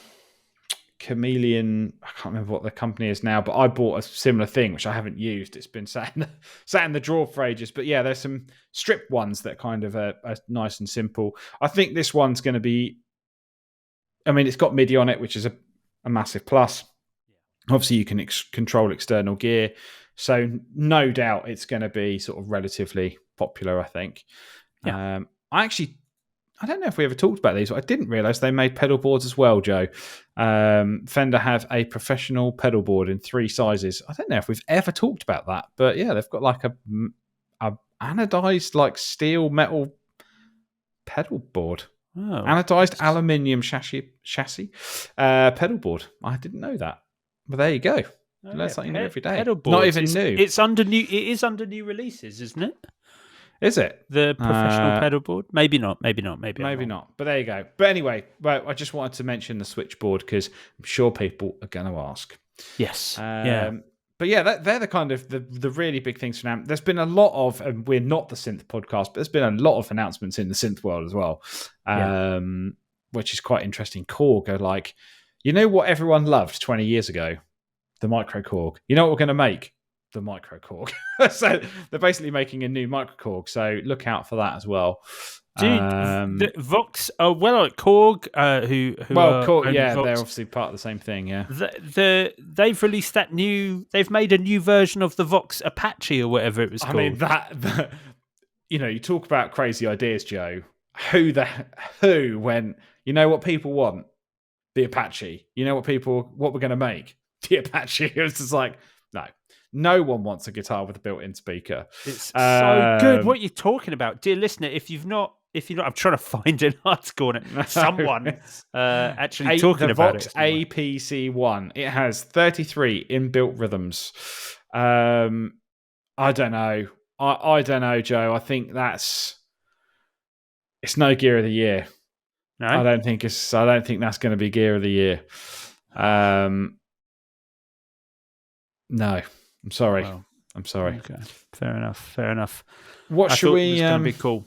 S2: Chameleon. I can't remember what the company is now, but I bought a similar thing which I haven't used. It's been sat in the drawer for ages. But yeah, there's some strip ones that kind of are nice and simple. I think this one's going to be. I mean, it's got MIDI on it, which is a massive plus. Obviously, you can control external gear. So no doubt it's going to be sort of relatively popular, I think.
S1: Yeah.
S2: I don't know if we ever talked about these, but I didn't realise they made pedal boards as well, Joe. Fender have a professional pedal board in 3 sizes. I don't know if we've ever talked about that, but yeah, they've got like a anodized like steel metal pedal board.
S1: Oh,
S2: anodized aluminium chassis pedal board. I didn't know that. But there you go. Learn something new every day.
S1: Pedal boards.
S2: Not even new.
S1: It's under new. It is under new releases, isn't it?
S2: Is it?
S1: The professional pedal board? Maybe not. Maybe not.
S2: Maybe not. But there you go. But anyway, I just wanted to mention the switchboard because I'm sure people are going to ask.
S1: Yes.
S2: But yeah, they're the kind of the really big things for NAMM. There's been a lot of, and we're not the synth podcast, but there's been a lot of announcements in the synth world as well, which is quite interesting. Korg are like, you know what everyone loved 20 years ago? The micro Korg. You know what we're going to make? The micro Korg. So they're basically making a new micro Korg. So look out for that as well.
S1: Dude, the Vox, Korg,
S2: Korg,
S1: Vox,
S2: they're obviously part of the same thing, yeah.
S1: They've released they've made a new version of the Vox Apache or whatever it was called.
S2: I mean, you talk about crazy ideas, Joe. Who went, you know what people want? The Apache. You know what we're going to make? The Apache. It was just like, no one wants a guitar with a built-in speaker.
S1: It's so good. What are you talking about? Dear listener, if you're not, I'm trying to find an article on it. Someone actually talking about it.
S2: The Vox APC1. It has 33 inbuilt rhythms. I don't know. I don't know, Joe. I think it's no gear of the year.
S1: No?
S2: I don't think that's going to be gear of the year. No. I'm sorry.
S1: Well,
S2: I'm sorry.
S1: Okay. Fair enough.
S2: What should we?
S1: It's going to be cool.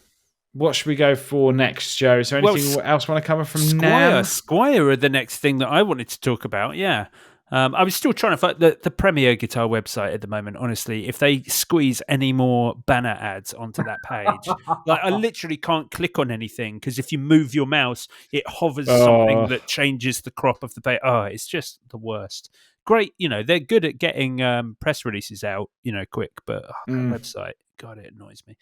S2: What should we go for next, Joe? Is there anything else want to cover from NAMM?
S1: Squier are the next thing that I wanted to talk about. Yeah. I was still trying to find the Premier Guitar website at the moment, honestly. If they squeeze any more banner ads onto that page, I literally can't click on anything because if you move your mouse, it hovers something that changes the crop of the page. Oh, it's just the worst. Great, they're good at getting press releases out, quick, but that website, God, it annoys me.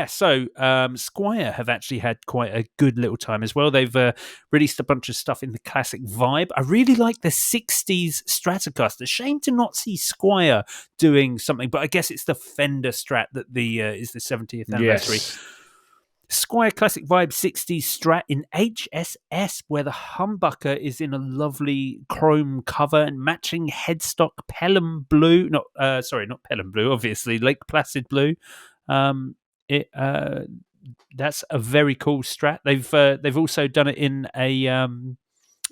S1: So Squier have actually had quite a good little time as well. They've released a bunch of stuff in the classic vibe. I really like the 60s Stratocaster. Shame to not see Squier doing something, but I guess it's the Fender Strat that is the 70th anniversary.
S2: Yes.
S1: Squier Classic Vibe 60s Strat in HSS, where the humbucker is in a lovely chrome cover and matching headstock Pelham blue. Not Pelham blue, obviously Lake Placid blue. That's a very cool Strat. They've also done it in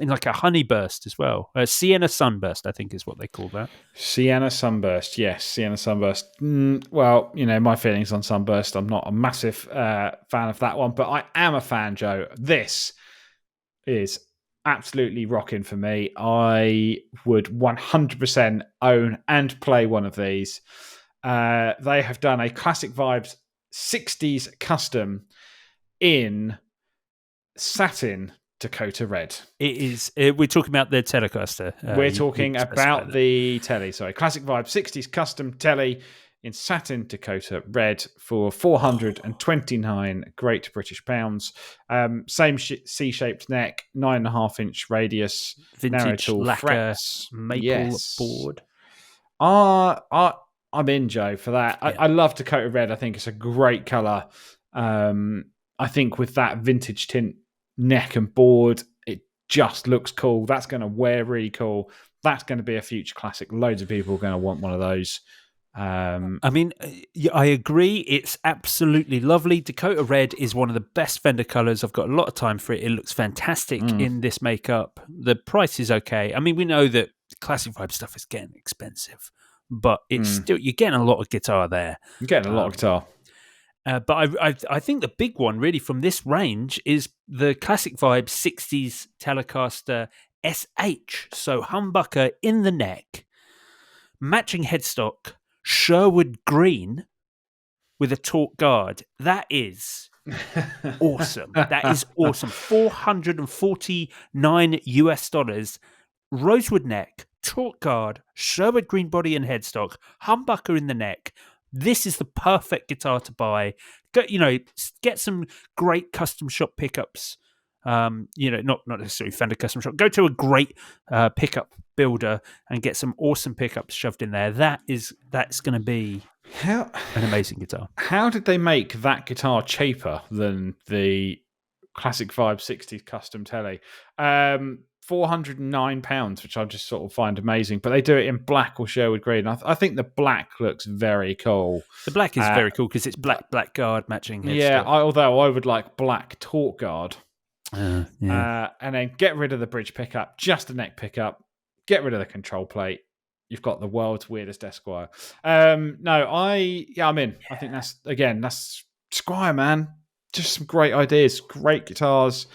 S1: like a honeyburst as well. Sienna Sunburst, I think is what they call that.
S2: Sienna Sunburst, yes. Sienna Sunburst. Well, my feelings on Sunburst. I'm not a massive fan of that one, but I am a fan, Joe. This is absolutely rocking for me. I would 100% own and play one of these. They have done a Classic Vibes 60s custom in satin Dakota Red.
S1: It is. We're talking about the Telecaster.
S2: We're talking about the Telly. Sorry, Classic Vibe 60s custom Telly in satin Dakota Red for 429 Great British pounds. Same C-shaped neck, 9.5-inch radius,
S1: vintage lacquer
S2: frets.
S1: maple board.
S2: I'm in, Joe, for that.
S1: Yeah.
S2: I love Dakota Red. I think it's a great colour. I think with that vintage tint neck and board, it just looks cool. That's going to wear really cool. That's going to be a future classic. Loads of people are going to want one of those.
S1: I mean, I agree. It's absolutely lovely. Dakota Red is one of the best Fender colours. I've got a lot of time for it. It looks fantastic in this makeup. The price is okay. I mean, we know that classic vibe stuff is getting expensive, but it's still, you're getting a lot of guitar there.
S2: You're getting a lot of guitar.
S1: But I think the big one really from this range is the Classic Vibe 60s Telecaster SH. So humbucker in the neck, matching headstock, Sherwood green with a taut guard. That is awesome. That is awesome. $449, rosewood neck, taut guard, Sherwood green body and headstock, humbucker in the neck. This is the perfect guitar to buy. Get some great custom shop pickups. Not necessarily Fender custom shop. Go to a great pickup builder and get some awesome pickups shoved in there. That's going to be an amazing guitar.
S2: How did they make that guitar cheaper than the Classic Vibe 60s custom Telly? £409, which I just sort of find amazing. But they do it in black or Sherwood green. I think the black looks very cool.
S1: The black is very cool because it's black guard matching headstock.
S2: Yeah, although I would like black torque guard.
S1: Yeah.
S2: And then get rid of the bridge pickup, just a neck pickup. Get rid of the control plate. You've got the world's weirdest Esquire. I'm in. Yeah. I think that's Squier, man. Just some great ideas, great guitars.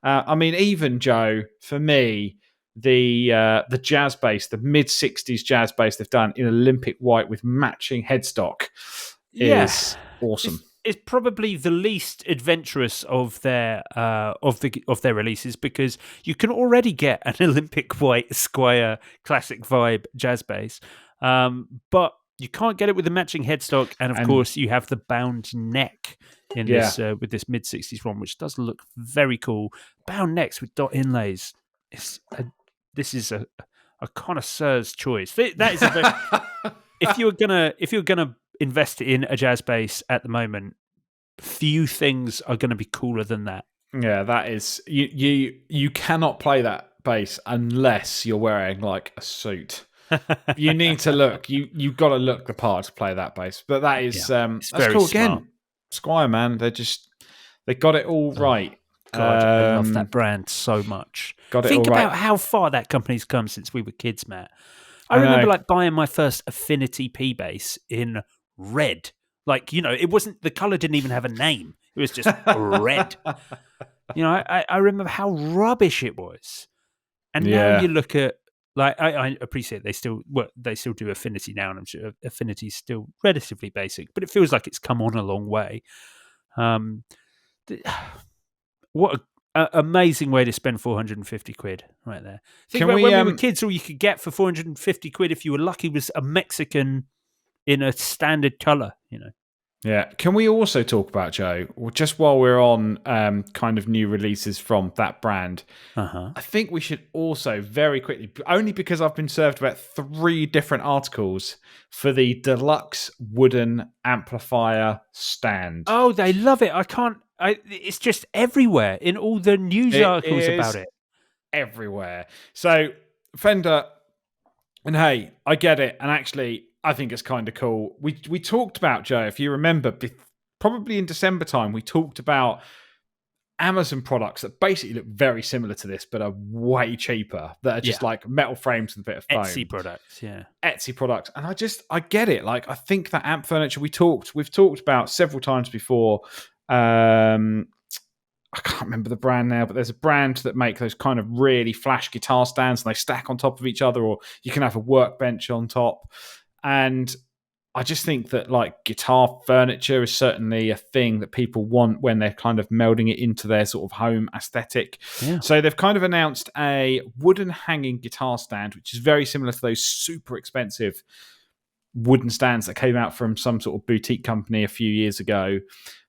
S2: Even Joe, for me, the jazz bass, the mid '60s jazz bass they've done in Olympic white with matching headstock is awesome.
S1: It's probably the least adventurous of their releases because you can already get an Olympic white Squier classic vibe jazz bass, but you can't get it with the matching headstock, and of course you have the bound neck in this with this mid '60s one, which does look very cool. Bound necks with dot inlays. This is a connoisseur's choice. That is a very, if you're gonna invest in a jazz bass at the moment, few things are going to be cooler than that.
S2: Yeah, that is you cannot play that bass unless you're wearing like a suit. You need to look. You've got to look the part to play that bass. But that is that's cool.
S1: Smart.
S2: Again, Squier, man, they got it all right.
S1: God, I love that brand so much. Think about how far that company's come since we were kids, Matt. I remember like buying my first Affinity P bass in red. Like, it wasn't, the color didn't even have a name. It was just red. I remember how rubbish it was. And now you look at, like, I appreciate they still do Affinity now, and I'm sure Affinity's still relatively basic, but it feels like it's come on a long way. What an amazing way to spend 450 quid right there. Think about when we were kids, all you could get for 450 quid, if you were lucky, was a Mexican in a standard color,
S2: Yeah. Can we also talk about, Joe, just while we're on kind of new releases from that brand, I think we should also very quickly, only because I've been served about 3 different articles for the deluxe wooden amplifier stand.
S1: Oh, they love it. It's just everywhere in all the news articles about it.
S2: Everywhere. So Fender, and hey, I get it. And actually, I think it's kind of cool. We talked about, Joe, if you remember, probably in December time, we talked about Amazon products that basically look very similar to this, but are way cheaper, that are just like metal frames with a bit of foam.
S1: Etsy products, yeah.
S2: Etsy products. And I get it. Like, I think that amp furniture we've talked about several times before. I can't remember the brand now, but there's a brand that make those kind of really flash guitar stands, and they stack on top of each other, or you can have a workbench on top. And I just think that like guitar furniture is certainly a thing that people want when they're kind of melding it into their sort of home aesthetic. Yeah. So they've kind of announced a wooden hanging guitar stand, which is very similar to those super expensive wooden stands that came out from some sort of boutique company a few years ago.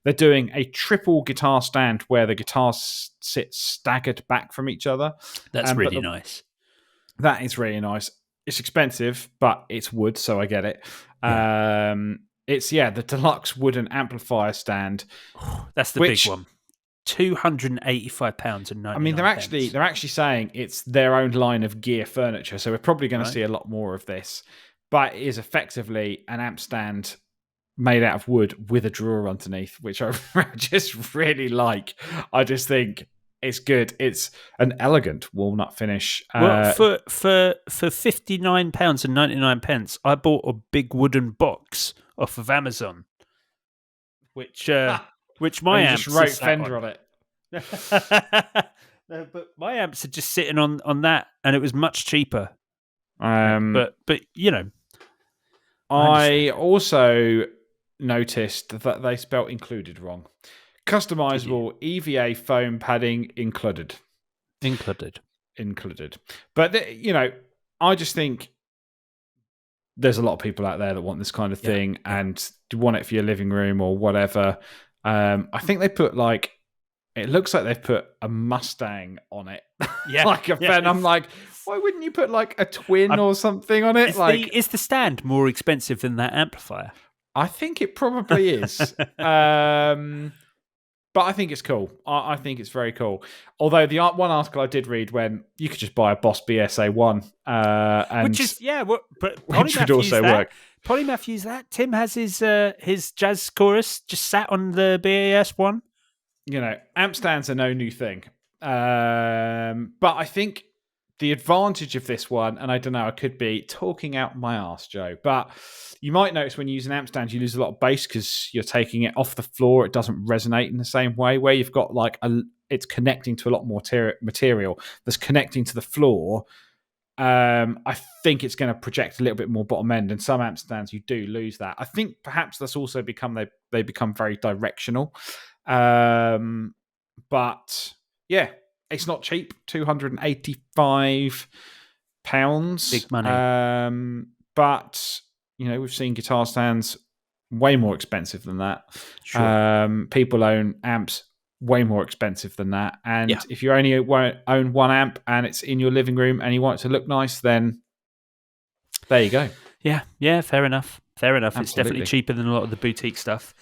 S2: They're doing a triple guitar stand where the guitars sit staggered back from each other.
S1: That's really nice.
S2: That is really nice. It's expensive, but it's wood, so I get it. Yeah. It's the deluxe wooden amplifier stand.
S1: That's the big one. £285.99.
S2: I mean, they're actually saying it's their own line of gear furniture, so we're probably going to see a lot more of this. But it is effectively an amp stand made out of wood with a drawer underneath, which I just really like. I just think it's good. It's an elegant walnut finish.
S1: Well, for £59.99, I bought a big wooden box off of Amazon, which my amps
S2: just wrote Fender on it.
S1: No, but my amps are just sitting on that, and it was much cheaper. But
S2: I also noticed that they spelt included wrong. Customizable EVA foam padding included. But I just think there's a lot of people out there that want this kind of thing and want it for your living room or whatever. I think they put it looks like they've put a Mustang on it.
S1: Yeah.
S2: And I'm like, why wouldn't you put a twin or something on it?
S1: Is the stand more expensive than that amplifier?
S2: I think it probably is. But I think it's cool. I think it's very cool. Although the one article I did read when you could just buy a Boss BSA1, and
S1: which is but
S2: which would
S1: Polymath
S2: also
S1: used that.
S2: work.
S1: Polymath used that. Tim has his jazz chorus just sat on the BAS one.
S2: Amp stands are no new thing. But I think the advantage of this one, and I don't know, I could be talking out my arse, Joe, but you might notice when you use an amp stand, you lose a lot of bass because you're taking it off the floor. It doesn't resonate in the same way. Where you've got it's connecting to a lot more material that's connecting to the floor. I think it's going to project a little bit more bottom end, and some amp stands you do lose that. I think perhaps that's also they become very directional. But yeah, it's not cheap. £285.
S1: Big money.
S2: But we've seen guitar stands way more expensive than that.
S1: Sure.
S2: People own amps way more expensive than that. And if you only own one amp and it's in your living room and you want it to look nice, then there you go.
S1: Yeah, fair enough.
S2: Absolutely.
S1: It's definitely cheaper than a lot of the boutique stuff.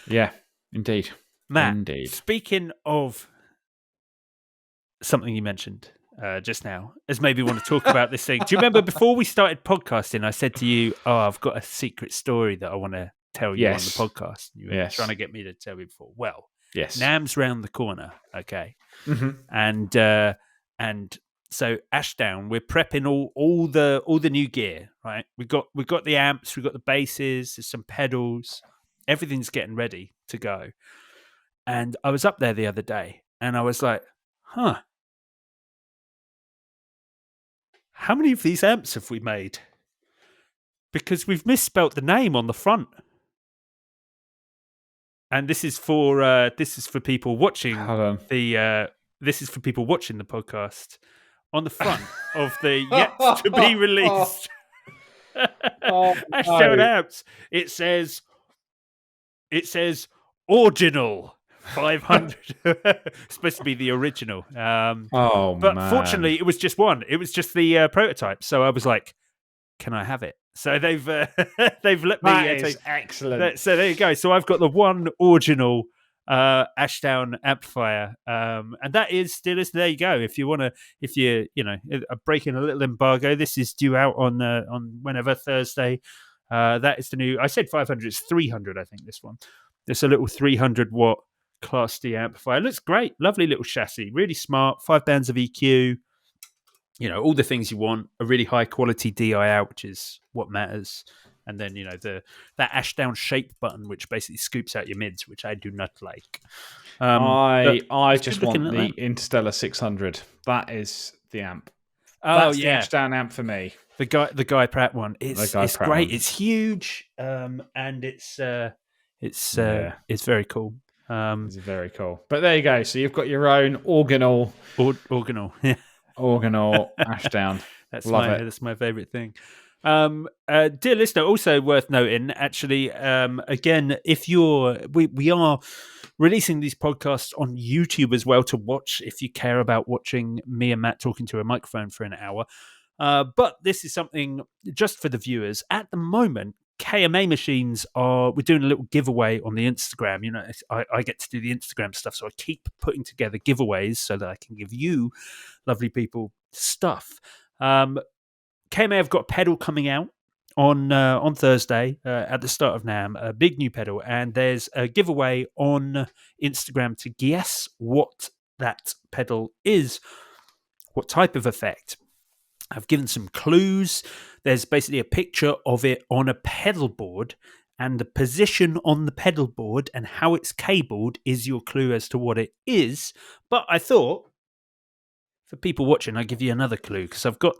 S2: Yeah, indeed.
S1: Matt,
S2: indeed.
S1: Speaking of something you mentioned just now, as maybe want to talk about this thing. Do you remember before we started podcasting, I said to you, I've got a secret story that I want to tell you on the podcast. You were trying to get me to tell you before. Well, NAMM's round the corner, okay?
S2: Mm-hmm.
S1: And so Ashdown, we're prepping all the new gear, right? We've got the amps, we've got the basses, there's some pedals, everything's getting ready to go. And I was up there the other day and I was like, how many of these amps have we made? Because we've misspelt the name on the front. And this is for people watching this is for people watching the podcast. On the front of the yet to be released Ashdown amps, it says original 500. It's supposed to be the original. But fortunately, it was just one. It was just the prototype. So I was like, "Can I have it?" So they've let me.
S2: That is excellent.
S1: So there you go. So I've got the one original Ashdown amplifier, and that is still is there you go. If you're breaking a little embargo, this is due out on whenever Thursday. That is the new. I said 500. It's 300. I think this one. It's a little 300 watt Class D amplifier. It looks great. Lovely little chassis. Really smart. 5 bands of EQ. All the things you want. A really high quality DI out, which is what matters. And then, that Ashdown shape button, which basically scoops out your mids, which I do not like.
S2: I just want the Interstellar 600. That is the amp. That's the Ashdown amp for me.
S1: The Guy Pratt one. It's great. One. It's huge, and it's very cool.
S2: It's very cool. But there you go. So you've got your own organal, organal Ashdown.
S1: That's my favorite thing. Dear listener, also worth noting, actually, again, if we are releasing these podcasts on YouTube as well to watch if you care about watching me and Matt talking to a microphone for an hour. But this is something just for the viewers. At the moment, KMA machines we're doing a little giveaway on the Instagram. I get to do the Instagram stuff, so I keep putting together giveaways so that I can give you lovely people stuff. KMA have got a pedal coming out on Thursday at the start of NAMM, a big new pedal, and there's a giveaway on Instagram to guess what that pedal is, what type of effect. I've given some clues. There's basically a picture of it on a pedal board, and the position on the pedal board and how it's cabled is your clue as to what it is. But I thought, for people watching, I'll give you another clue because I've got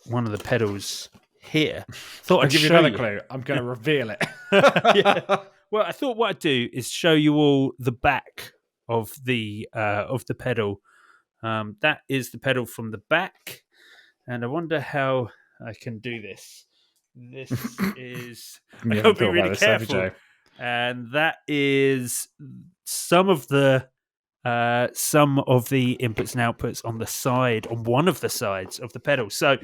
S1: one of the pedals here.
S2: I'll give you another clue. I'm going to reveal it.
S1: Yeah. Well, I thought what I'd do is show you all the back of the pedal. That is the pedal from the back, and I wonder how I can do this. This is. I hope be really careful. And that is some of the inputs and outputs on one of the sides of the pedal. So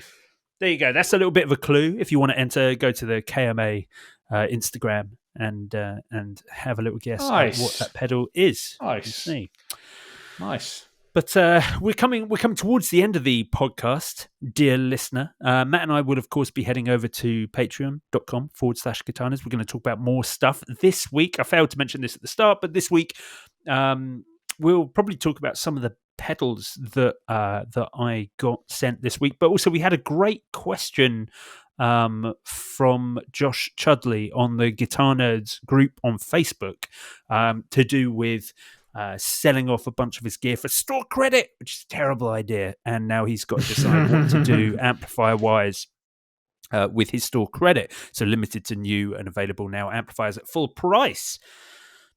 S1: there you go. That's a little bit of a clue. If you want to enter, go to the KMA Instagram and have a little guess at what
S2: Nice.
S1: that pedal is.
S2: Nice.
S1: We'll see.
S2: Nice.
S1: But we're coming towards the end of the podcast, dear listener. Matt and I will, of course, be heading over to patreon.com/Guitarnas. We're going to talk about more stuff this week. I failed to mention this at the start, but this week we'll probably talk about some of the pedals that I got sent this week. But also, we had a great question from Josh Chudley on the Guitar Nerds group on Facebook to do with selling off a bunch of his gear for store credit, which is a terrible idea. And now he's got to decide what to do amplifier-wise with his store credit. So limited to new and available now amplifiers at full price.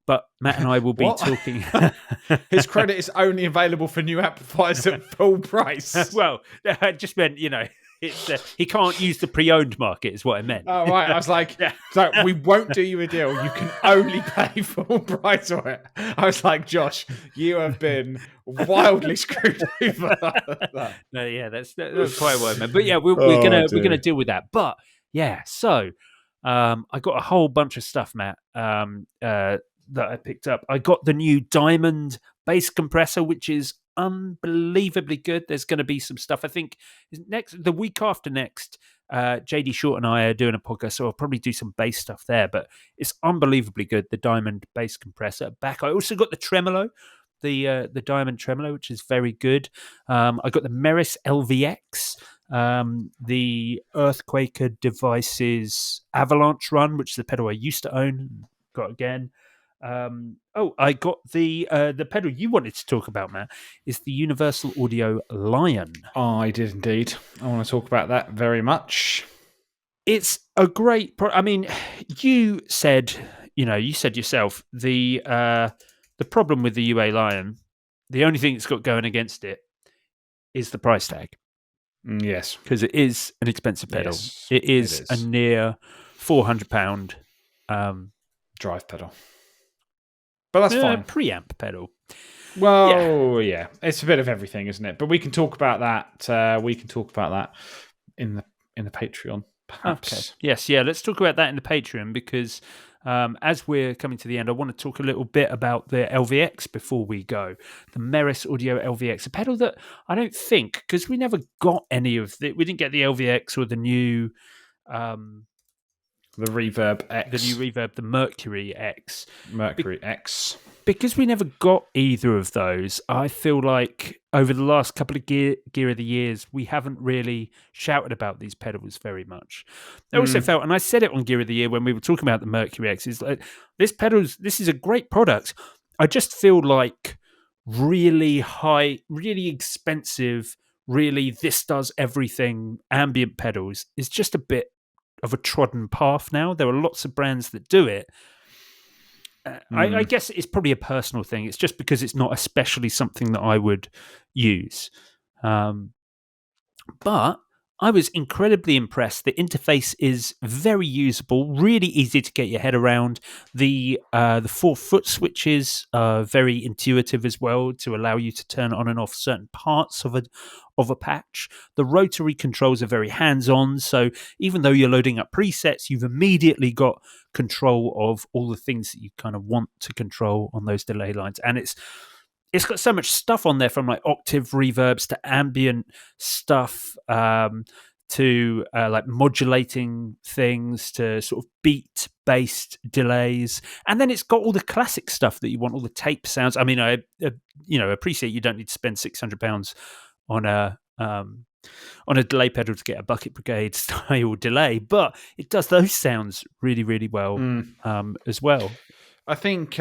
S1: But Matt and I will be talking.
S2: His credit is only available for new amplifiers at full price.
S1: Well, I just meant, it's he can't use the pre-owned market is what I meant.
S2: Oh, right. I was like, so we won't do you a deal. You can only pay full price for it. I was like, Josh, you have been wildly screwed over.
S1: No, yeah, that's quite what I meant. But yeah, we're gonna deal with that. But yeah, so I got a whole bunch of stuff, Matt, that I picked up. I got the new Diamond bass compressor, which is unbelievably good. There's going to be some stuff. I think the week after next, JD Short and I are doing a podcast, so I'll probably do some bass stuff there. But it's unbelievably good. The Diamond bass compressor back. I also got the tremolo, the Diamond tremolo, which is very good. I got the Meris LVX, the Earthquaker Devices Avalanche Run, which is the pedal I used to own. Got again. I got the pedal you wanted to talk about, Matt, is the Universal Audio Lion.
S2: I did indeed. I want to talk about that very much.
S1: It's a great I mean, you said yourself the problem with the UA Lion, the only thing it's got going against it is the price tag.
S2: Yes,
S1: because it is an expensive pedal.
S2: Yes,
S1: it is a near £400
S2: drive pedal. But that's fine.
S1: Preamp pedal.
S2: Well, yeah, it's a bit of everything, isn't it? But we can talk about that. In the Patreon, perhaps.
S1: Okay. Yes, yeah. Let's talk about that in the Patreon because as we're coming to the end, I want to talk a little bit about the LVX before we go. The Meris Audio LVX, a pedal that I don't think, because we never got any of it. We didn't get the LVX or the new.
S2: The Reverb X.
S1: The new Reverb, the Mercury X.
S2: X.
S1: Because we never got either of those, I feel like over the last couple of Gear of the Years, we haven't really shouted about these pedals very much. I also felt, and I said it on Gear of the Year when we were talking about the Mercury X, is like, this is a great product. I just feel like really high, really expensive, really this does everything ambient pedals is just a bit of a trodden path now. There are lots of brands that do it. I guess it's probably a personal thing. It's just because it's not especially something that I would use. But I was incredibly impressed. The interface is very usable, really easy to get your head around. The 4-foot switches are very intuitive as well to allow you to turn on and off certain parts of a patch. The rotary controls are very hands-on, so even though you're loading up presets, you've immediately got control of all the things that you kind of want to control on those delay lines. And it's got so much stuff on there, from like octave reverbs to ambient stuff, to like modulating things, to sort of beat-based delays, and then it's got all the classic stuff that you want, all the tape sounds. I mean, I appreciate you don't need to spend £600 on a delay pedal to get a Bucket Brigade style delay, but it does those sounds really, really well as well.
S2: I think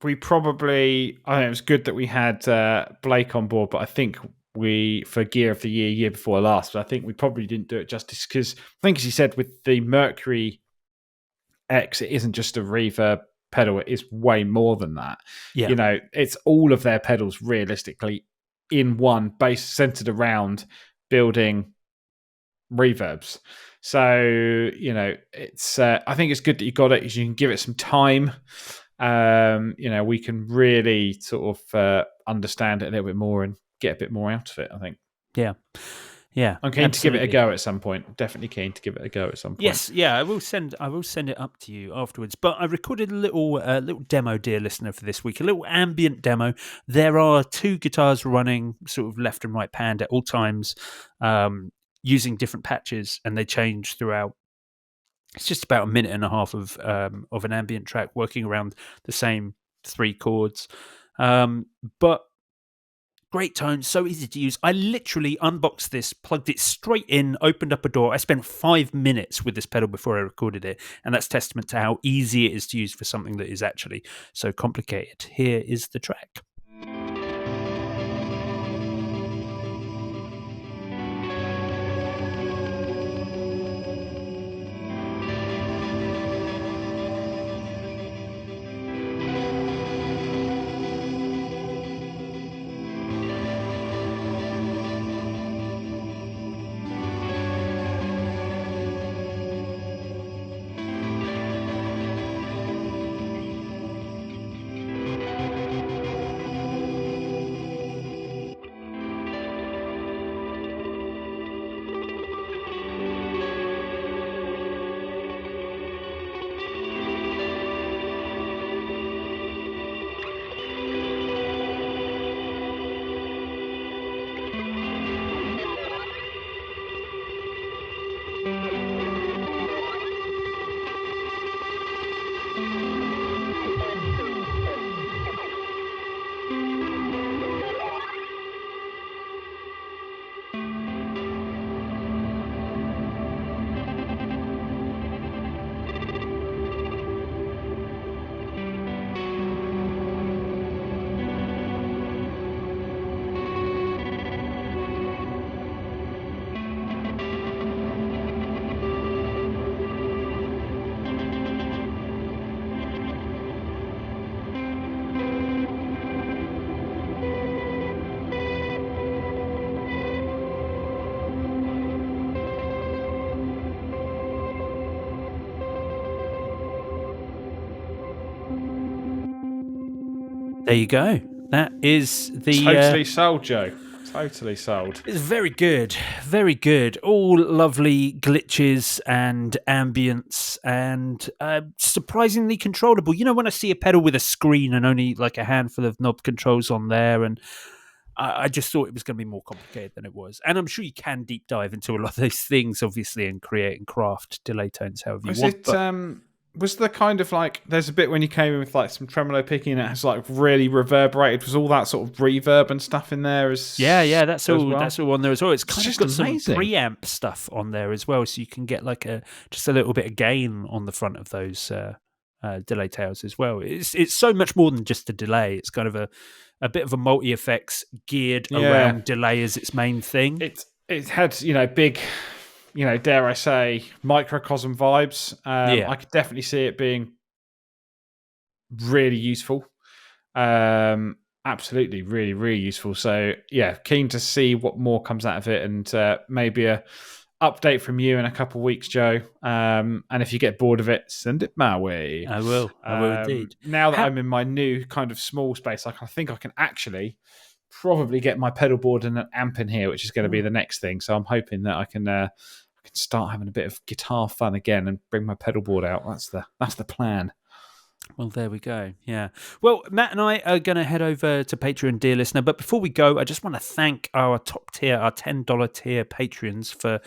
S2: we probably, I think it was good that we had Blake on board, but I think for Gear of the year before last, but I think we probably didn't do it justice because I think, as you said, with the Mercury X, it isn't just a reverb pedal, it is way more than that.
S1: Yeah.
S2: It's all of their pedals realistically in one, base centered around building reverbs. So, it's I think it's good that you got it because you can give it some time. We can really sort of understand it a little bit more and get a bit more out of it, I think.
S1: Yeah. Yeah,
S2: I'm keen to give it a
S1: absolutely.
S2: go at some point. Definitely keen to give it a go at some point.
S1: Yes, yeah, I will send it up to you afterwards. But I recorded a little demo, dear listener, for this week, a little ambient demo. There are 2 guitars running sort of left and right panned at all times, using different patches, and they change throughout. It's just about a minute and a half of an ambient track working around the same 3 chords, but great tone, so easy to use. I literally unboxed this, plugged it straight in, opened up a door. I spent 5 minutes with this pedal before I recorded it, and that's testament to how easy it is to use for something that is actually so complicated. Here is the track. There you go. That is the
S2: Totally sold, Joe. Totally sold.
S1: It's very good, very good. All lovely glitches and ambience, and surprisingly controllable. You know, when I see a pedal with a screen and only like a handful of knob controls on there, and I just thought it was going to be more complicated than it was. And I'm sure you can deep dive into a lot of those things, obviously, and create and craft delay tones however you want.
S2: Was the kind of like, there's a bit when you came in with like some tremolo picking and it has like really reverberated, was all that sort of reverb and stuff in there
S1: Yeah, that's all
S2: well?
S1: That's all on there as well. It's kind of
S2: just
S1: got
S2: amazing.
S1: some preamp stuff on there as well, so you can get like just a little bit of gain on the front of those delay tails as well. It's so much more than just a delay. It's kind of a bit of a multi effects geared around delay as its main thing.
S2: It had, you know, big, you know, dare I say, microcosm vibes. I could definitely see it being really useful. Absolutely, really, really useful. So, yeah, keen to see what more comes out of it, and maybe a update from you in a couple of weeks, Joe. And if you get bored of it, send it my way.
S1: I will indeed.
S2: Now that I'm in my new kind of small space, like I think I can actually probably get my pedal board and an amp in here, which is going to be the next thing. So I'm hoping that I can start having a bit of guitar fun again and bring my pedal board out. That's the plan.
S1: Well, there we go. Yeah. Well, Matt and I are going to head over to Patreon, dear listener. But before we go, I just want to thank our top tier, our $10 tier Patreons for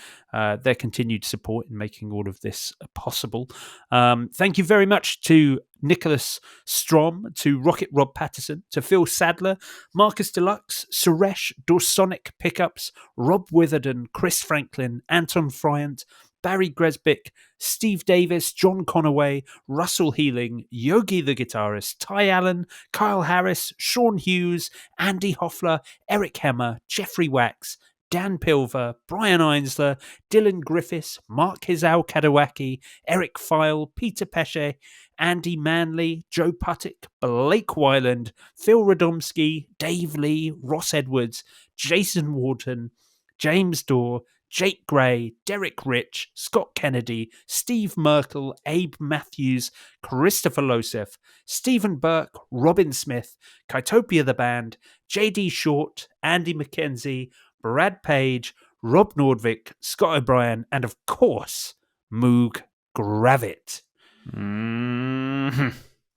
S1: their continued support in making all of this possible. Thank you very much to Nicholas Strom, to Rocket Rob Patterson, to Phil Sadler, Marcus Deluxe, Suresh, Dorsonic Pickups, Rob Witherden, Chris Franklin, Anton Fryant, Barry Gresbick, Steve Davis, John Conaway, Russell Healing, Yogi the guitarist, Ty Allen, Kyle Harris, Sean Hughes, Andy Hoffler, Eric Hemmer, Jeffrey Wax, Dan Pilver, Brian Einsler, Dylan Griffiths, Mark Hizal Kadawaki, Eric File, Peter Pesce, Andy Manley, Joe Puttick, Blake Wyland, Phil Radomski, Dave Lee, Ross Edwards, Jason Wharton, James Dorr, Jake Gray, Derek Rich, Scott Kennedy, Steve Merkel, Abe Matthews, Christopher Losef, Stephen Burke, Robin Smith, Kytopia the Band, JD Short, Andy McKenzie, Brad Page, Rob Nordvik, Scott O'Brien, and of course, Moog Gravit.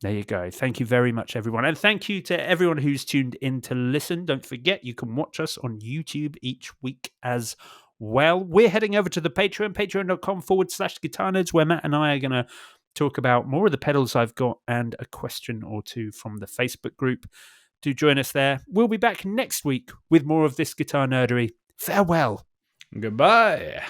S1: There you go. Thank you very much, everyone. And thank you to everyone who's tuned in to listen. Don't forget, you can watch us on YouTube each week as well. We're heading over to the Patreon, patreon.com/Guitar Nerds, where Matt and I are going to talk about more of the pedals I've got and a question or two from the Facebook group. Do join us there. We'll be back next week with more of this guitar nerdery. Farewell.
S2: Goodbye.